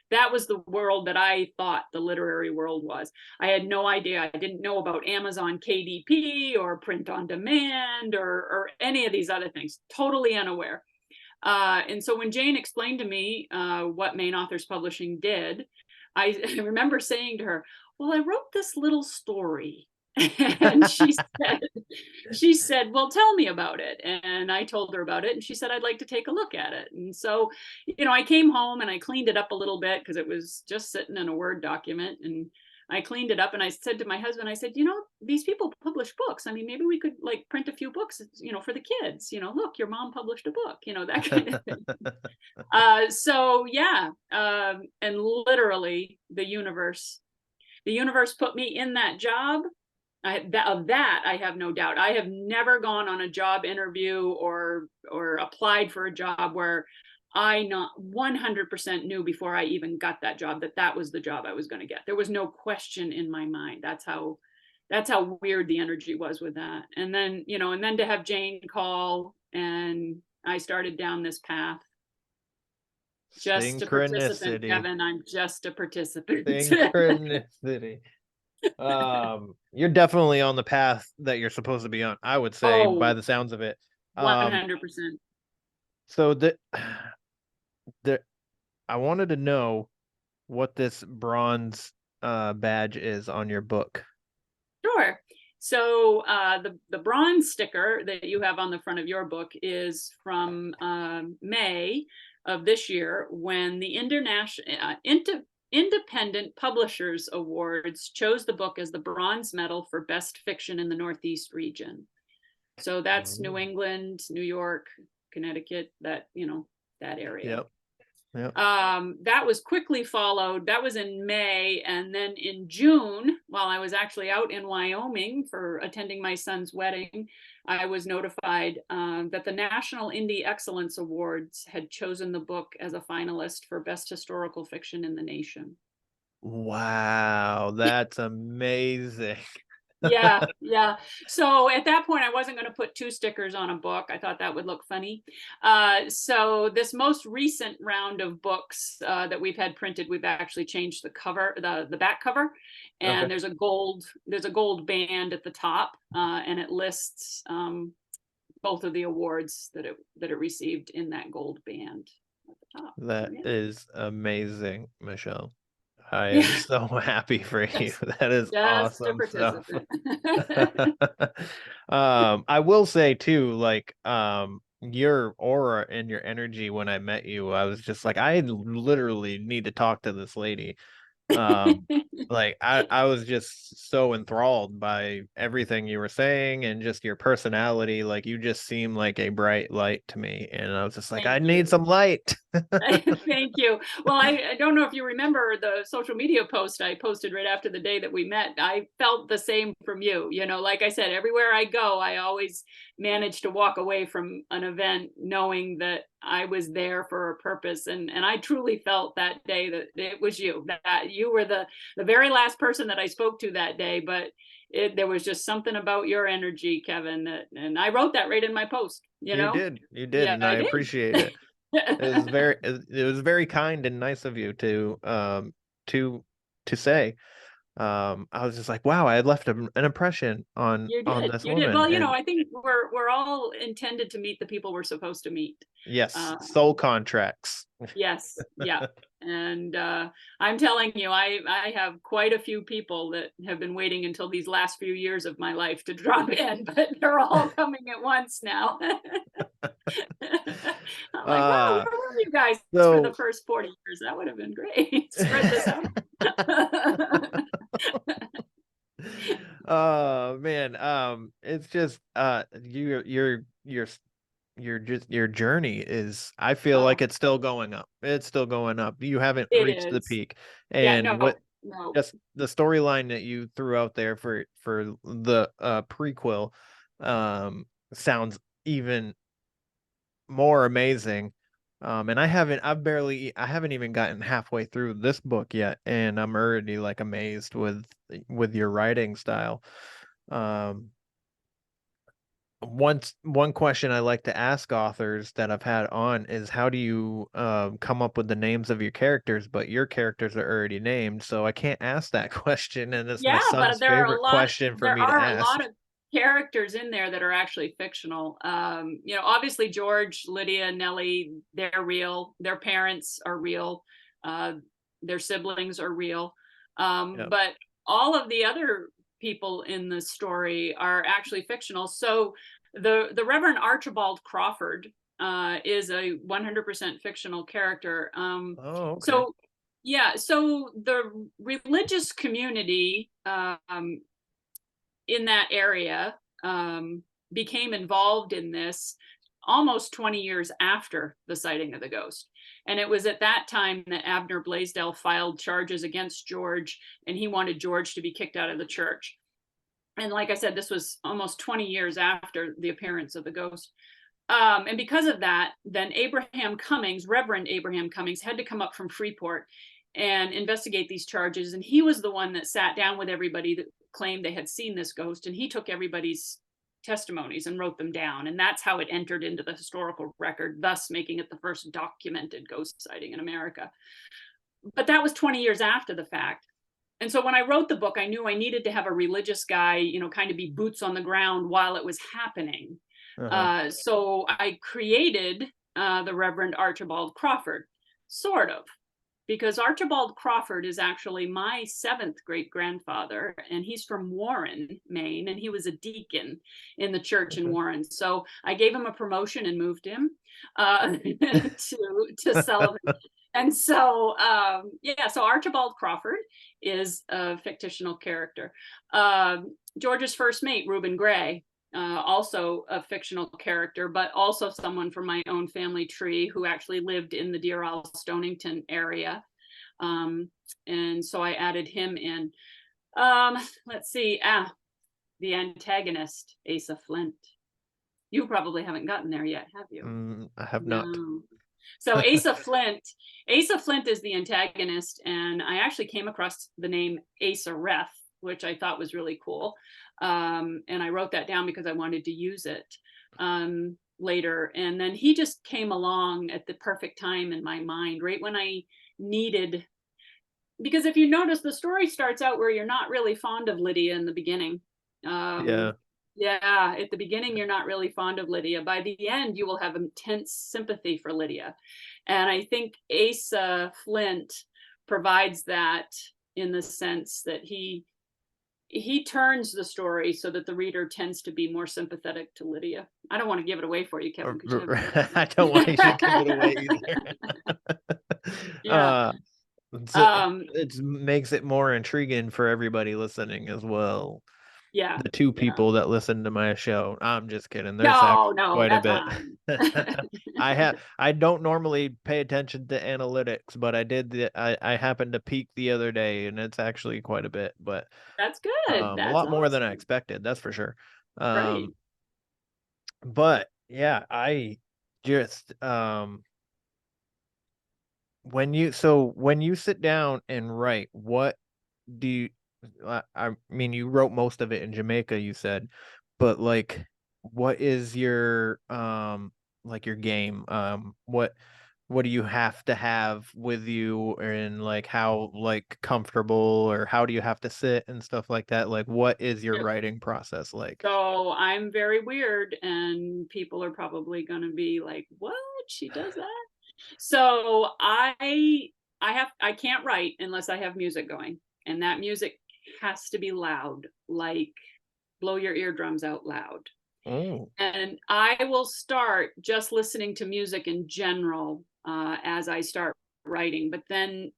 Speaker 10: that was the world that I thought the literary world was. I had no idea. I didn't know about Amazon KDP or print on demand or any of these other things, totally unaware. And so when Jane explained to me what Maine Authors Publishing did, I remember saying to her, well, I wrote this little story. And she said, well, tell me about it. And I told her about it. And she said, I'd like to take a look at it. And so, I came home and I cleaned it up a little bit because it was just sitting in a Word document. And I cleaned it up and I said to my husband, I said, these people publish books. I mean, maybe we could print a few books, for the kids, look, your mom published a book, that kind of thing. And literally the universe put me in that job. Of that, I have no doubt. I have never gone on a job interview or applied for a job where I not 100% knew before I even got that job that was the job I was going to get. There was no question in my mind. That's how weird the energy was with that. And then, and then to have Jane call and I started down this path. Just a participant,
Speaker 5: Synchronicity.
Speaker 10: Kevin. I'm just a participant.
Speaker 5: Synchronicity. You're definitely on the path that you're supposed to be on, I would say, by the sounds of it.
Speaker 10: 100%.
Speaker 5: So I wanted to know what this bronze badge is on your book.
Speaker 10: Sure. So the bronze sticker that you have on the front of your book is from May of this year, when the Independent Publishers Awards chose the book as the bronze medal for best fiction in the Northeast region. So that's New England, New York, Connecticut, that area.
Speaker 5: Yep. Yep.
Speaker 10: That was quickly followed. That was in May. And then in June, while I was actually out in Wyoming for attending my son's wedding, I was notified that the National Indie Excellence Awards had chosen the book as a finalist for best historical fiction in the nation.
Speaker 5: Wow, that's amazing.
Speaker 10: Yeah. So at that point, I wasn't going to put 2 stickers on a book. I thought that would look funny. So this most recent round of books that we've had printed, we've actually changed the cover, the back cover, and there's a gold band at the top, and it lists both of the awards that it received in that gold band at the top.
Speaker 5: That is amazing, Michelle. I am so happy for you. That is awesome stuff. I will say too, like, your aura and your energy when I met you, I was just like, I literally need to talk to this lady. Like I was just so enthralled by everything you were saying and just your personality. Like, you just seem like a bright light to me, and I was just like, I need some light.
Speaker 10: Thank you. Well, I don't know if you remember the social media post I posted right after the day that we met. I felt the same from you. Like I said, everywhere I go, I always manage to walk away from an event knowing that I was there for a purpose. And I truly felt that day that it was you, that you were the very last person that I spoke to that day. But there was just something about your energy, Kevin, and I wrote that right in my post. You
Speaker 5: did,
Speaker 10: yeah,
Speaker 5: and I appreciate it. It was very kind and nice of you to say. I was just like, wow, I had left an impression on this woman.
Speaker 10: You did. Well, I think we're all intended to meet the people we're supposed to meet.
Speaker 5: Yes, soul contracts.
Speaker 10: Yes, yeah. And I'm telling you, I have quite a few people that have been waiting until these last few years of my life to drop in, but they're all coming at once now. I'm like, wow, where were you guys for the first 40 years? That would have been great. Spread this out.
Speaker 5: Oh man, it's just your journey is, I feel like it's still going up. It's still going up. You haven't reached the peak. And just the storyline that you threw out there for the prequel sounds even more amazing. And I haven't even gotten halfway through this book yet, and I'm already like amazed with your writing style. One question I like to ask authors that I've had on is, how do you come up with the names of your characters? But your characters are already named, so I can't ask that question, and it's my son's favorite question for me to ask.
Speaker 10: There are a lot of characters in there that are actually fictional. Obviously George, Lydia, Nellie, they're real. Their parents are real. Their siblings are real. But all of the other people in the story are actually fictional. So the Reverend Archibald Crawford is a 100% fictional character.
Speaker 5: Okay.
Speaker 10: So the religious community in that area became involved in this almost 20 years after the sighting of the ghost. And it was at that time that Abner Blaisdell filed charges against George, and he wanted George to be kicked out of the church. And like I said, this was almost 20 years after the appearance of the ghost. And because of that, then Reverend Abraham Cummings, had to come up from Freeport and investigate these charges. And he was the one that sat down with everybody that claimed they had seen this ghost. And he took everybody's testimonies and wrote them down. And that's how it entered into the historical record, thus making it the first documented ghost sighting in America. But that was 20 years after the fact. And so when I wrote the book, I knew I needed to have a religious guy, you know, kind of be boots on the ground while it was happening. So I created the Reverend Archibald Crawford, sort of, because Archibald Crawford is actually my 7th great-grandfather, and he's from Warren, Maine, and he was a deacon in the church in Warren. So I gave him a promotion and moved him to Sullivan. And so, so Archibald Crawford is a fictional character. George's first mate, Reuben Gray, also a fictional character, but also someone from my own family tree who actually lived in the Deer Isle, Stonington area. And so I added him in. Let's see. The antagonist, Asa Flint. You probably haven't gotten there yet, have you?
Speaker 5: I have not.
Speaker 10: So Asa Flint is the antagonist, and I actually came across the name Asa Reth, which I thought was really cool. And I wrote that down because I wanted to use it later. And then he just came along at the perfect time in my mind, right when I needed, because if you notice, the story starts out where you're not really fond of Lydia in the beginning. Yeah, at the beginning, you're not really fond of Lydia. By the end, you will have intense sympathy for Lydia. And I think Asa Flint provides that in the sense that he turns the story so that the reader tends to be more sympathetic to Lydia. I don't want to give it away for you, Kevin.
Speaker 5: I don't want you to give it away either. It makes it more intriguing for everybody listening as well.
Speaker 10: Yeah,
Speaker 5: the 2 people that listen to my show. I'm just kidding. There's quite a bit. I don't normally pay attention to analytics, but I happened to peek the other day, and it's actually quite a bit. But
Speaker 10: that's good.
Speaker 5: A lot more than I expected. That's for sure.
Speaker 10: Right.
Speaker 5: But yeah, I just when you sit down and write, what do you? I mean, you wrote most of it in Jamaica, you said, but like, what is your like your game? What do you have to have with you, and like how like comfortable, or how do you have to sit and stuff like that? Like, what is your writing process like?
Speaker 10: So I'm very weird, and people are probably going to be like, "What? She does that?" So I can't write unless I have music going, and that music has to be loud, like blow your eardrums out loud. And I will start just listening to music in general as I start writing, but then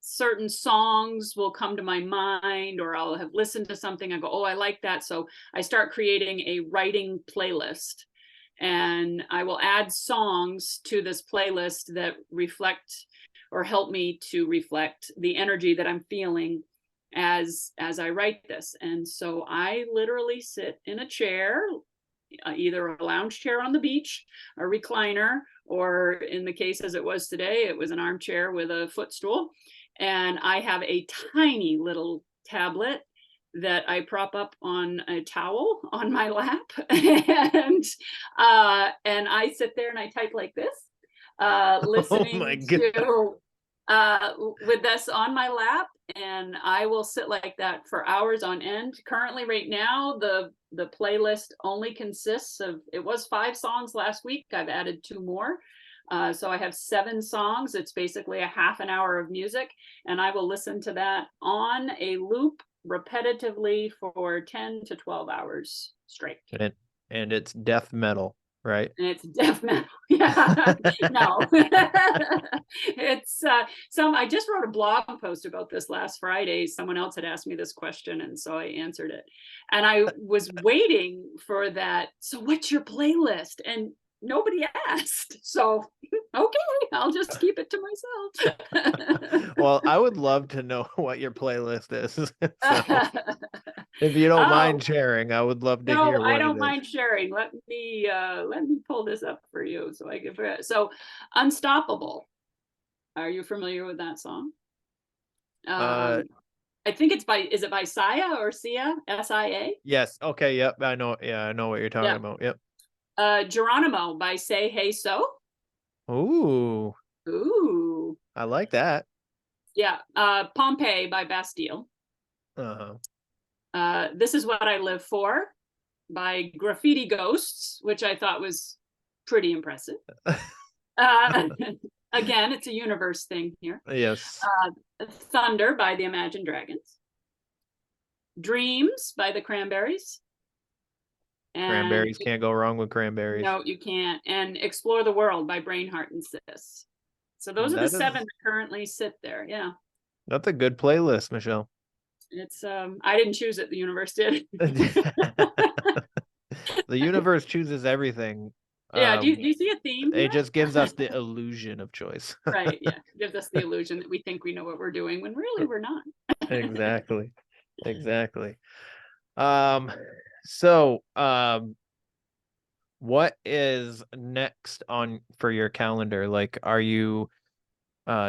Speaker 10: certain songs will come to my mind, or I'll have listened to something, I go, oh, I like that. So I start creating a writing playlist, and I will add songs to this playlist that reflect or help me to reflect the energy that I'm feeling as I write this. And so I literally sit in a chair, either a lounge chair on the beach, a recliner, or in the case as it was today, it was an armchair with a footstool. And I have a tiny little tablet that I prop up on a towel on my lap, and I sit there and I type like this, listening to with this on my lap, and I will sit like that for hours on end. Currently, right now, the playlist only consists of, it was 5 songs last week. I've added 2 more. So I have 7 songs. It's basically a half an hour of music, and I will listen to that on a loop repetitively for 10 to 12 hours straight.
Speaker 5: And it's death metal, right?
Speaker 10: And it's death metal. Yeah. No. It's I just wrote a blog post about this last Friday. Someone else had asked me this question, and so I answered it. And I was waiting for that. So what's your playlist? And nobody asked. So okay, I'll just keep it to myself.
Speaker 5: Well, I would love to know what your playlist is. So, if you don't mind sharing, I would love to hear what
Speaker 10: I don't mind sharing. Let me pull this up for you so I can. So Unstoppable. Are you familiar with that song? I think it's is it by Sia or Sia? S-I-A?
Speaker 5: Yes. Okay. Yep. I know. Yeah, I know what you're talking
Speaker 10: Yeah.
Speaker 5: about. Yep.
Speaker 10: Geronimo by Say Hey So.
Speaker 5: Ooh,
Speaker 10: Ooh.
Speaker 5: I like that.
Speaker 10: Yeah. Pompeii by Bastille.
Speaker 5: Uh-huh.
Speaker 10: This Is What I Live For by Graffiti Ghosts, which I thought was pretty impressive. Again, it's a universe thing here.
Speaker 5: Yes.
Speaker 10: Thunder by the Imagine Dragons. Dreams by the Cranberries. And
Speaker 5: Cranberries, can't go wrong with cranberries.
Speaker 10: No, you can't. And Explore the World by Brainheart and Sis. So those are the 7 that currently sit there. Yeah.
Speaker 5: That's a good playlist, Michelle.
Speaker 10: It's I didn't choose it, the universe did.
Speaker 5: The universe chooses everything.
Speaker 10: Yeah, do you see a theme here?
Speaker 5: It just gives us the illusion of choice.
Speaker 10: Right, yeah. Gives us the illusion that we think we know what we're doing when really we're not.
Speaker 5: Exactly. Exactly. So what is next on for your calendar? Like, are you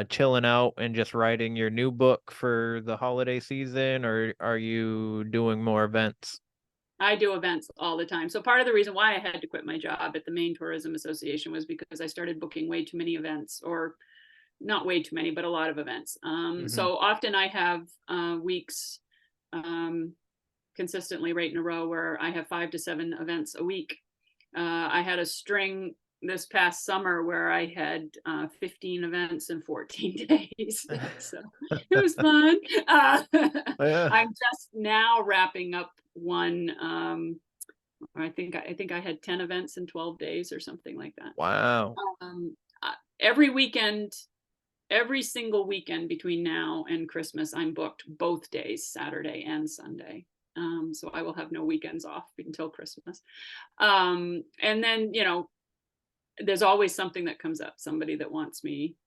Speaker 5: chilling out and just writing your new book for the holiday season, or are you doing more events?
Speaker 10: I do events all the time. So part of the reason why I had to quit my job at the Maine Tourism Association was because I started booking way too many events, or not way too many, but a lot of events. So often I have weeks consistently right in a row where I have 5 to 7 events a week. I had a string this past summer where I had 15 events in 14 days. So it was fun. I'm just now wrapping up one. I think I had 10 events in 12 days or something like that.
Speaker 5: Wow.
Speaker 10: Every weekend, every single weekend between now and Christmas, I'm booked both days, Saturday and Sunday. So I will have no weekends off until Christmas. And then, there's always something that comes up, somebody that wants me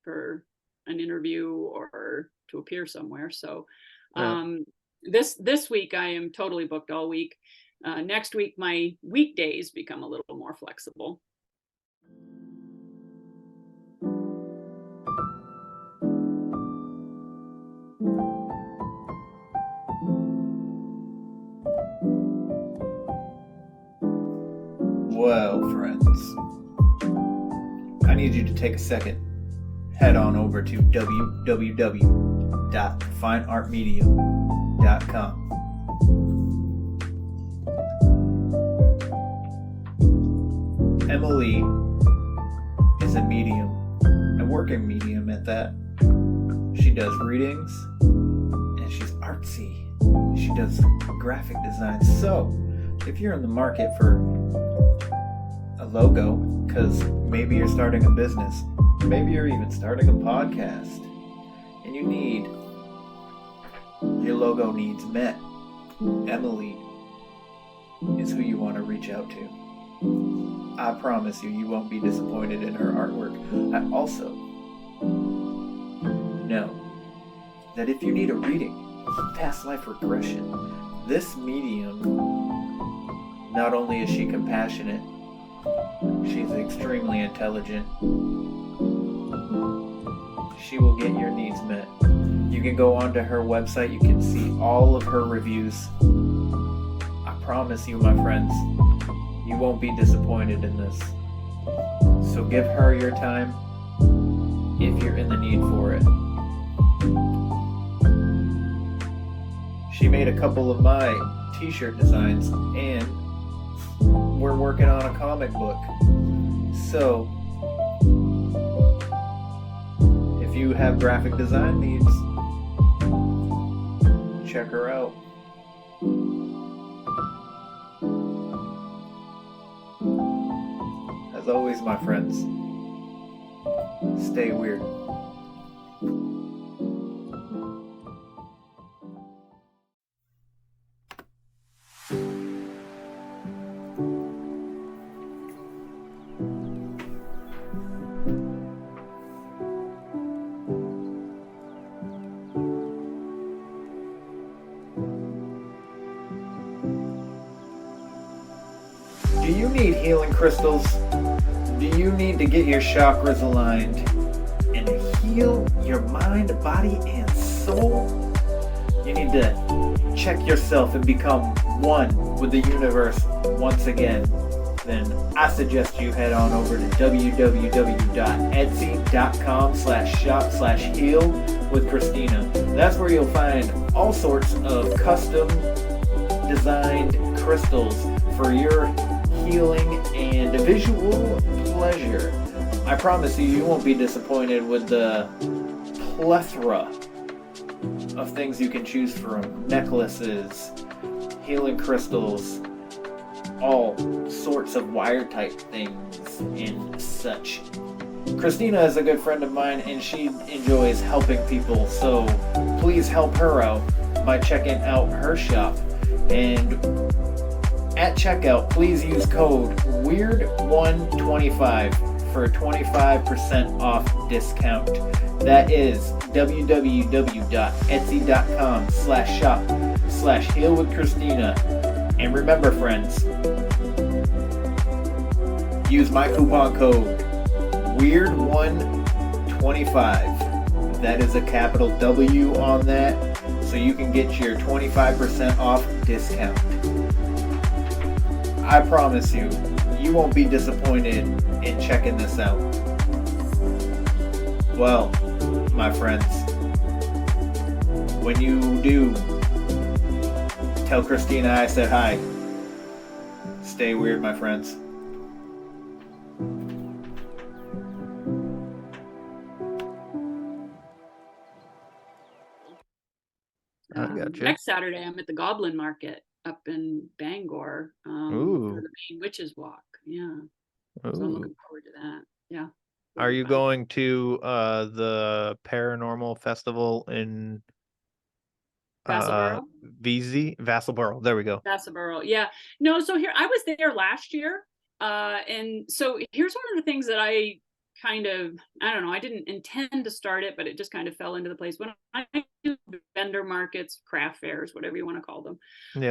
Speaker 10: for an interview or to appear somewhere. So this week I am totally booked all week. Next week, my weekdays become a little more flexible.
Speaker 8: Well, friends, I need you to take a second. Head on over to www.fineartmedium.com. Emily is a medium, a working medium at that. She does readings, and she's artsy. She does graphic design. So, if you're in the market for a logo, because maybe you're starting a business, maybe you're even starting a podcast, and your logo needs met, Emily is who you want to reach out to. I promise you won't be disappointed in her artwork. I also know that if you need a reading, past life regression, this medium, not only is she compassionate, she's extremely intelligent. She will get your needs met. You can go onto her website. You can see all of her reviews. I promise you, my friends, you won't be disappointed in this. So give her your time if you're in the need for it. She made a couple of my t-shirt designs, and we're working on a comic book. So, if you have graphic design needs, check her out. As always, my friends, stay weird. Do you need healing crystals? Do you need to get your chakras aligned and heal your mind, body, and soul? you need to check yourself and become one with the universe once again, then I suggest you head on over to www.etsy.com/shop/heal with Christina. That's where you'll find all sorts of custom designed crystals for your healing and visual pleasure. I promise you, you won't be disappointed with the plethora of things you can choose from. Necklaces, healing crystals, all sorts of wire type things and such. Christina is a good friend of mine and she enjoys helping people, so please help her out by checking out her shop. And at checkout, please use code WEIRD125 for a 25% off discount. That is www.etsy.com/shop/heal with Christina. And remember, friends, use my coupon code WEIRD125. That is a capital W on that, so you can get your 25% off discount. I promise you, you won't be disappointed in checking this out. Well, my friends, when you do, tell Christina I said hi. Stay weird, my friends.
Speaker 5: I gotcha.
Speaker 10: Next Saturday, I'm at the Goblin Market up in Bangor for the main Witches Walk. Yeah. So I'm looking forward to that. Yeah.
Speaker 5: Are you going to the paranormal festival in
Speaker 10: Vassalboro?
Speaker 5: Vassalboro. There we go.
Speaker 10: Vassalboro. Yeah. No, so here I was there last year. And so here's one of the things that I don't know, I didn't intend to start it, but it just kind of fell into the place. When I do vendor markets, craft fairs, whatever you want to call them, you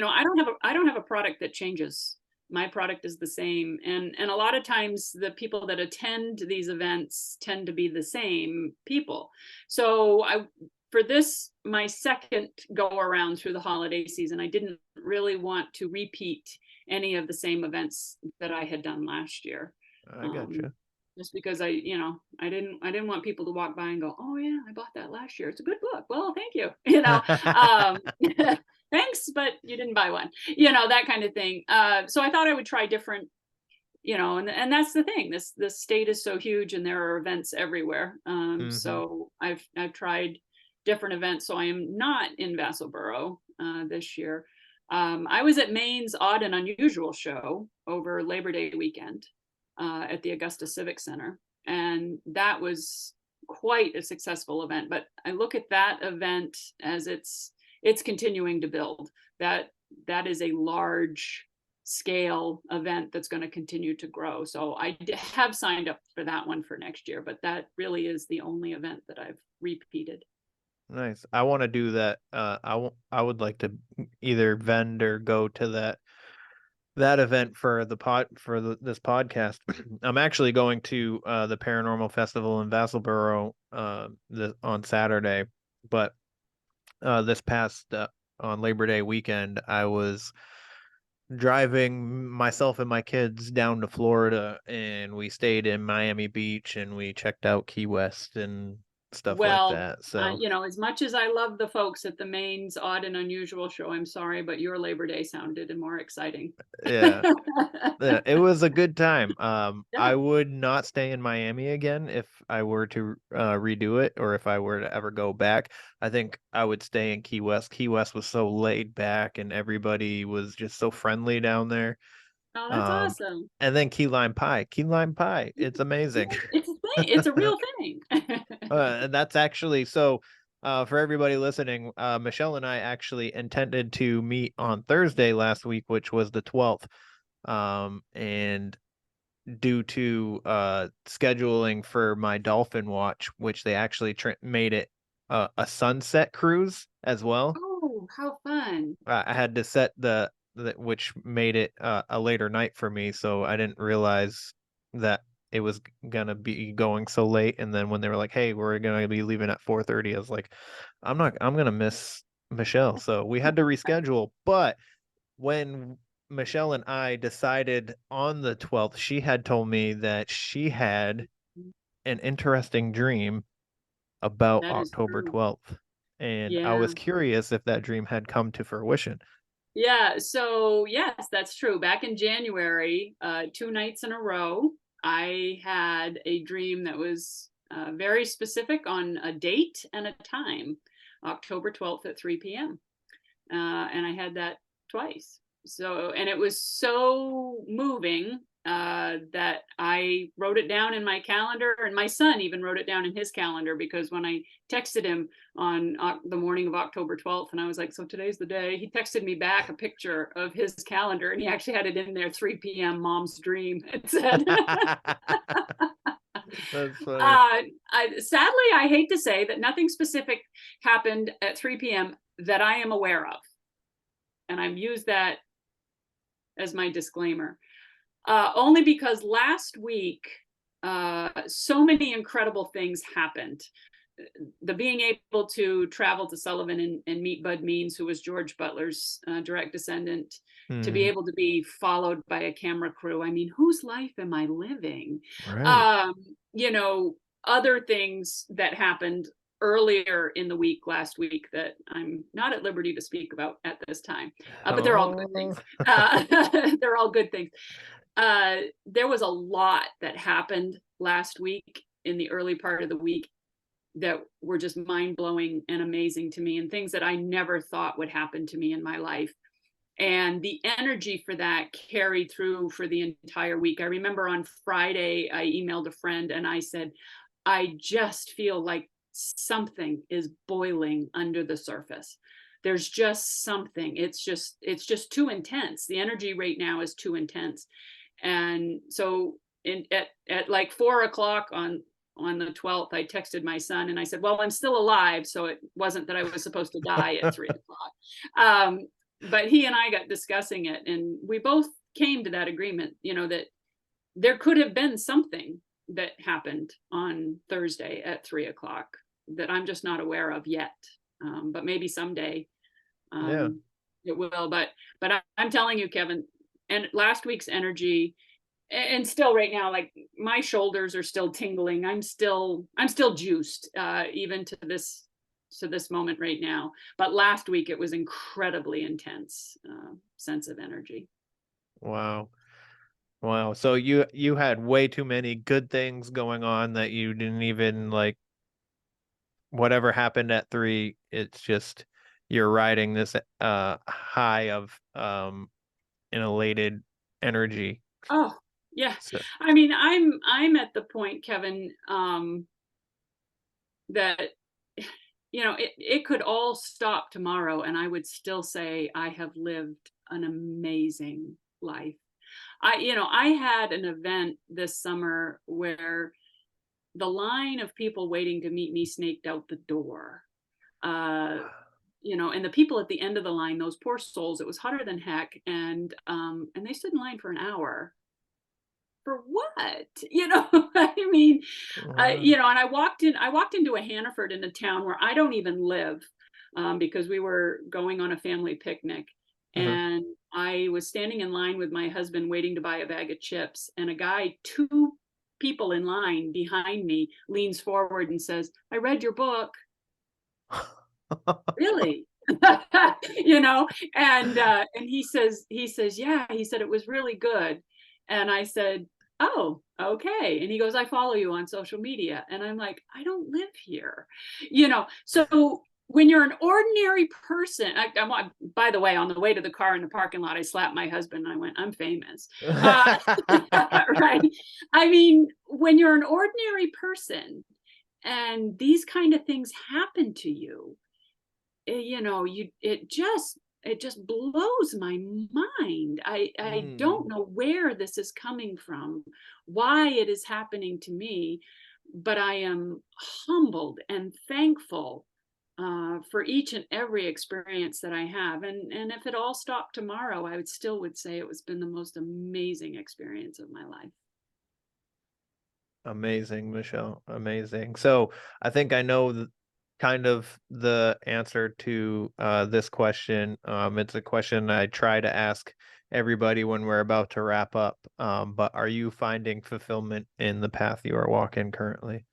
Speaker 10: know, I don't have a product that changes. My product is the same. And a lot of times the people that attend these events tend to be the same people. So for this, my second go around through the holiday season, I didn't really want to repeat any of the same events that I had done last year.
Speaker 5: I gotcha.
Speaker 10: Just because I didn't want people to walk by and go, oh yeah, I bought that last year. It's a good book. Well, thank you. You know, thanks, but you didn't buy one. You know, that kind of thing. So I thought I would try different, you know, and that's the thing. This state is so huge and there are events everywhere. So I've tried different events. So I am not in Vassalboro this year. I was at Maine's Odd and Unusual show over Labor Day weekend at the Augusta Civic Center. And that was quite a successful event. But I look at that event as it's continuing to build. That is a large scale event that's going to continue to grow. So I have signed up for that one for next year, but that really is the only event that I've repeated.
Speaker 5: Nice. I want to do that. I would like to either vend or go to that event for this podcast. I'm actually going to the Paranormal Festival in Vassalboro on Saturday, but this past on Labor Day weekend, I was driving myself and my kids down to Florida, and we stayed in Miami Beach and we checked out Key West and stuff like that. So
Speaker 10: you know, as much as I love the folks at the Maine's Odd and Unusual show, I'm sorry, but your Labor Day sounded more exciting.
Speaker 5: Yeah, it was a good time. I would not stay in Miami again if I were to redo it, or if I were to ever go back. I think I would stay in Key West. Key West was so laid back and everybody was just so friendly down there.
Speaker 10: Oh, that's awesome.
Speaker 5: And then key lime pie, it's amazing.
Speaker 10: It's a thing. It's a real thing.
Speaker 5: And that's actually so for everybody listening, Michelle and I actually intended to meet on Thursday last week, which was the 12th. And due to scheduling for my dolphin watch, which they actually made it a sunset cruise as well.
Speaker 10: Oh, how fun.
Speaker 5: I had to set which made it a later night for me, so I didn't realize that it was gonna be going so late, and then when they were like, "Hey, we're gonna be leaving at 4:30," I was like, I'm gonna miss Michelle, so we had to reschedule. But when Michelle and I decided on the 12th, she had told me that she had an interesting dream about
Speaker 10: That is
Speaker 5: October
Speaker 10: true.
Speaker 5: 12th, and I
Speaker 10: Yeah.
Speaker 5: was curious if that dream had come to fruition.
Speaker 10: Yeah, so yes, that's true. Back in January, 2 nights in a row, I had a dream that was very specific on a date and a time, October 12th at 3 p.m. And I had that twice. So, and it was so moving that I wrote it down in my calendar, and my son even wrote it down in his calendar, because when I texted him on the morning of October 12th, and I was like, "So today's the day," he texted me back a picture of his calendar, and he actually had it in there, 3 p.m. Mom's dream. It said.
Speaker 5: That's funny.
Speaker 10: Sadly, I hate to say that nothing specific happened at 3 p.m. that I am aware of. And I've used that as my disclaimer. Only because last week, so many incredible things happened. The being able to travel to Sullivan and meet Bud Means, who was George Butler's direct descendant, to be able to be followed by a camera crew. I mean, whose life am I living?
Speaker 5: Right.
Speaker 10: You know, other things that happened earlier in the week, last week, that I'm not at liberty to speak about at this time, but they're all good things. They're all good things. There was a lot that happened last week in the early part of the week that were just mind-blowing and amazing to me, and things that I never thought would happen to me in my life. And the energy for that carried through for the entire week. I remember on Friday, I emailed a friend and I said, I just feel like something is boiling under the surface. There's just something. It's just too intense. The energy right now is too intense. And so at like 4 o'clock on the 12th, I texted my son and I said, well, I'm still alive. So it wasn't that I was supposed to die at 3 o'clock. But he and I got discussing it, and we both came to that agreement, you know, that there could have been something that happened on Thursday at 3 o'clock that I'm just not aware of yet. But maybe someday
Speaker 5: Yeah.
Speaker 10: it will. But I'm telling you, Kevin, and last week's energy, and still right now, like my shoulders are still tingling. I'm still juiced, even to this moment right now. But last week it was incredibly intense sense of energy.
Speaker 5: Wow. Wow. So you had way too many good things going on that you didn't even like whatever happened at 3, it's just you're riding this high of an elated energy.
Speaker 10: Oh, yeah.
Speaker 5: So,
Speaker 10: I mean, I'm at the point, Kevin, that you know, it could all stop tomorrow and I would still say I have lived an amazing life. I had an event this summer where the line of people waiting to meet me snaked out the door. And the people at the end of the line, those poor souls, it was hotter than heck, and they stood in line for an hour. For what? I mean, and I walked into a Hannaford, in a town where I don't even live, because we were going on a family picnic. And I was standing in line with my husband waiting to buy a bag of chips, and a guy 2 people in line behind me leans forward and says, I read your book. Really? And he says, yeah, he said it was really good. And I said, oh, okay. And he goes, I follow you on social media. And I'm like, I don't live here. So when you're an ordinary person, by the way, on the way to the car in the parking lot, I slapped my husband and I went, I'm famous. Right. I mean, when you're an ordinary person and these kind of things happen to you, it just blows my mind. I don't know where this is coming from, why it is happening to me, but I am humbled and thankful for each and every experience that I have. And if it all stopped tomorrow, I would say it was been the most amazing experience of my life.
Speaker 5: Amazing, Michelle. Amazing. So I think I know kind of the answer to this question. It's a question I try to ask everybody when we're about to wrap up. But are you finding fulfillment in the path you are walking currently?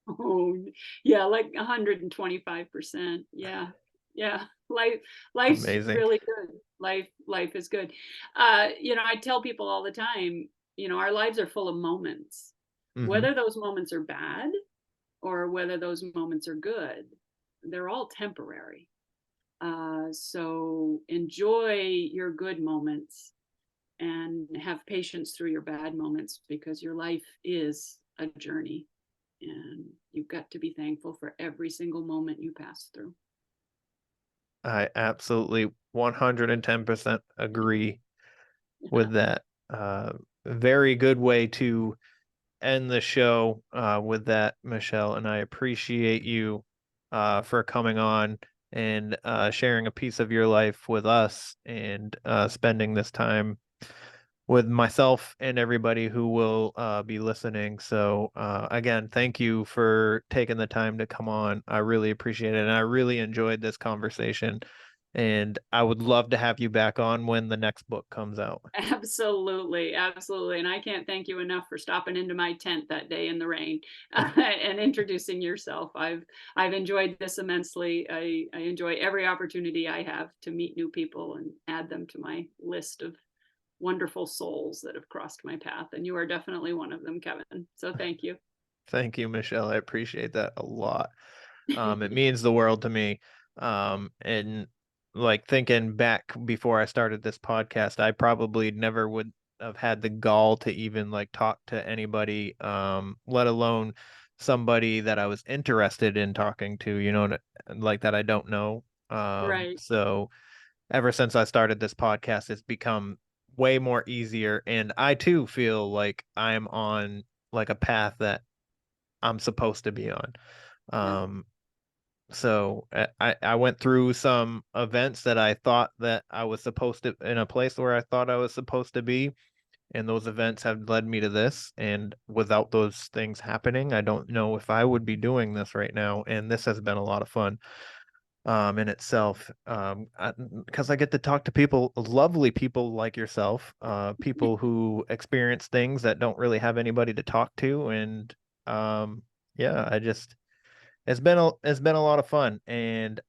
Speaker 10: Oh, yeah, like 125%. Yeah. Yeah. Life's
Speaker 5: Amazing.
Speaker 10: really good. Life is good. I tell people all the time, our lives are full of moments.
Speaker 5: Mm-hmm.
Speaker 10: Whether those moments are bad or whether those moments are good, they're all temporary. So enjoy your good moments and have patience through your bad moments, because your life is a journey and you've got to be thankful for every single moment you pass through.
Speaker 5: I absolutely 110% agree with that. Very good way to end the show with that, Michelle. And I appreciate you for coming on and sharing a piece of your life with us and spending this time with myself and everybody who will be listening. So, again, thank you for taking the time to come on. I really appreciate it. And I really enjoyed this conversation. And I would love to have you back on when the next book comes out.
Speaker 10: Absolutely, absolutely. And I can't thank you enough for stopping into my tent that day in the rain and introducing yourself. I've enjoyed this immensely. I enjoy every opportunity I have to meet new people and add them to my list of wonderful souls that have crossed my path. And you are definitely one of them, Kevin. So thank you.
Speaker 5: Thank you, Michelle. I appreciate that a lot. It means the world to me. And like thinking back before I started this podcast, I probably never would have had the gall to even like talk to anybody, let alone somebody that I was interested in talking to, like that I don't know.
Speaker 10: Right.
Speaker 5: So ever since I started this podcast, it's become way more easier. And I too feel like I'm on like a path that I'm supposed to be on.
Speaker 10: Yeah.
Speaker 5: So I went through some events that I thought that I was supposed to in a place where I thought I was supposed to be, and those events have led me to this. And without those things happening, I don't know if I would be doing this right now. And this has been a lot of fun in itself, because I get to talk to people, lovely people like yourself, people who experience things that don't really have anybody to talk to. And yeah, it's been a lot of fun, and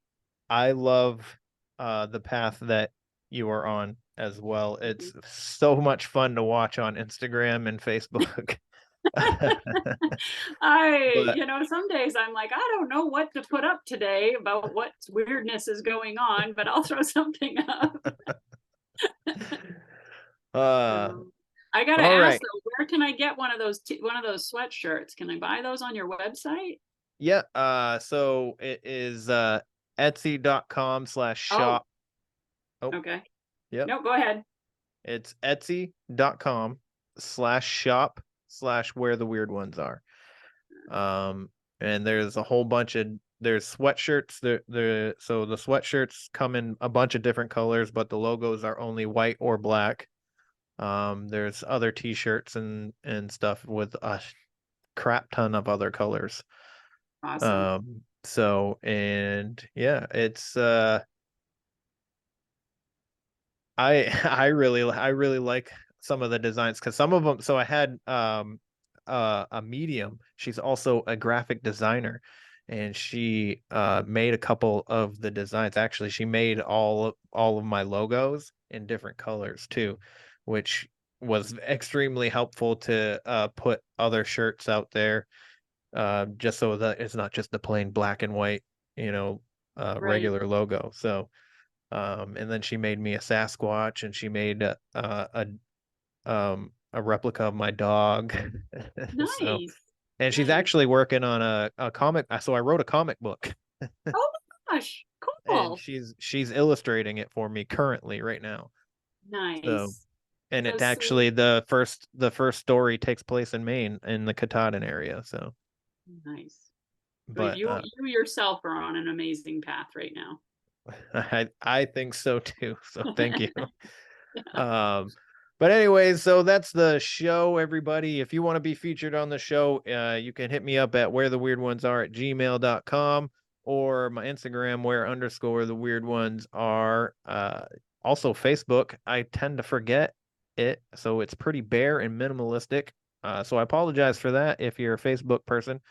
Speaker 5: I love the path that you are on as well. It's so much fun to watch on Instagram and Facebook. But
Speaker 10: Some days I'm like, I don't know what to put up today about what weirdness is going on, but I'll throw something up. I gotta
Speaker 5: all
Speaker 10: ask
Speaker 5: right.
Speaker 10: though, where can I get one of those sweatshirts? Can I buy those on your website?
Speaker 5: Yeah, so it is etsy.com/shop. Oh,
Speaker 10: okay.
Speaker 5: yep.
Speaker 10: No, go ahead.
Speaker 5: It's etsy.com/shop/where the weird ones are. And there's a whole bunch of there's sweatshirts. So the sweatshirts come in a bunch of different colors, but the logos are only white or black. There's other t-shirts and stuff with a crap ton of other colors.
Speaker 10: Awesome.
Speaker 5: So, and yeah, it's I really like some of the designs, because some of them, so I had a medium, she's also a graphic designer, and she made a couple of the designs. Actually, she made all of my logos in different colors too, which was extremely helpful to put other shirts out there, just so that it's not just the plain black and white,
Speaker 10: Right.
Speaker 5: regular logo. So and then she made me a Sasquatch, and she made a replica of my dog. So,
Speaker 10: Nice.
Speaker 5: and she's
Speaker 10: Nice.
Speaker 5: actually working on a comic. So I wrote a comic book,
Speaker 10: Oh my gosh,
Speaker 5: and
Speaker 10: cool.
Speaker 5: she's illustrating it for me currently right now. So,
Speaker 10: Nice.
Speaker 5: and it
Speaker 10: So
Speaker 5: actually
Speaker 10: sweet.
Speaker 5: the first story takes place in Maine, in the Katahdin area. So,
Speaker 10: Nice. But
Speaker 5: but
Speaker 10: you yourself are on an amazing path right now.
Speaker 5: I think so too. So thank you. Um, But anyways, so that's the show, everybody. If you want to be featured on the show, you can hit me up at wheretheweirdonесare@gmail.com or my Instagram, where_the_weird_ones_are. Also Facebook. I tend to forget it, so it's pretty bare and minimalistic. So I apologize for that if you're a Facebook person.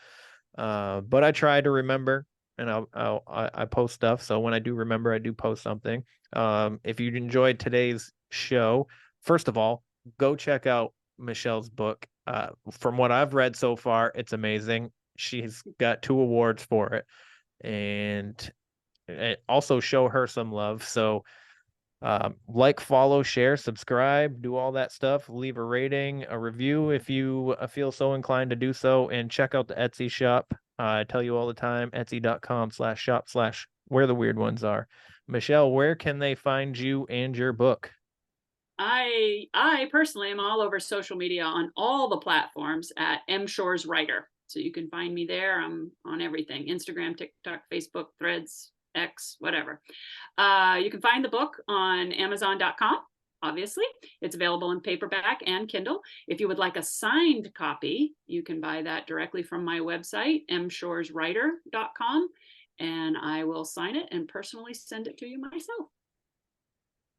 Speaker 5: But I try to remember, and I post stuff. So when I do remember, I do post something. If you enjoyed today's show, first of all, go check out Michelle's book. From what I've read so far, it's amazing. She's got 2 awards for it, and also show her some love. So like, follow, share, subscribe, do all that stuff. Leave a rating, a review if you feel so inclined to do so, and check out the Etsy shop. I tell you all the time, etsy.com/shop/wheretheweirdones_are. Michelle, where can they find you and your book?
Speaker 10: I personally am all over social media on all the platforms at M Shores Writer. So you can find me there. I'm on everything: Instagram, TikTok, Facebook, Threads, X, whatever. You can find the book on Amazon.com. Obviously, it's available in paperback and Kindle. If you would like a signed copy, you can buy that directly from my website, mshoreswriter.com, and I will sign it and personally send it to you myself.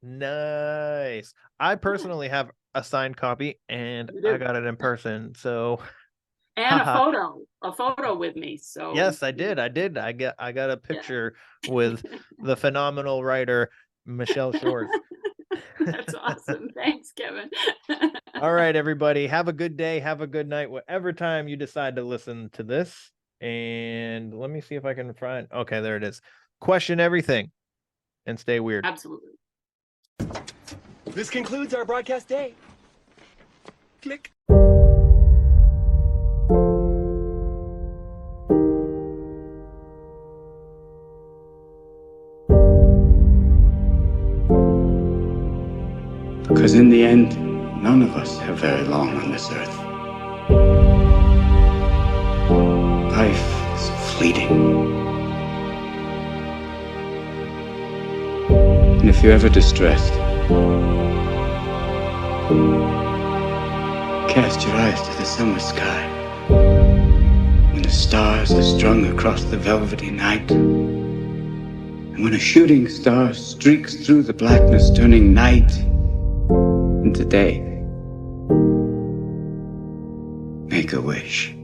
Speaker 5: Nice. I personally have a signed copy, and I got it in person. So,
Speaker 10: and a photo with me. So
Speaker 5: yes, I did. I got a picture with the phenomenal writer Michelle Shores.
Speaker 10: That's awesome. Thanks, Kevin.
Speaker 5: All right, everybody. Have a good day. Have a good night, whatever time you decide to listen to this. And let me see if I can find. Okay, there it is. Question everything and stay weird.
Speaker 10: Absolutely.
Speaker 7: This concludes our broadcast day. Click.
Speaker 14: Because in the end, none of us have very long on this earth. Life is fleeting. And if you're ever distressed, cast your eyes to the summer sky. When the stars are strung across the velvety night, and when a shooting star streaks through the blackness, turning night into day, make a wish.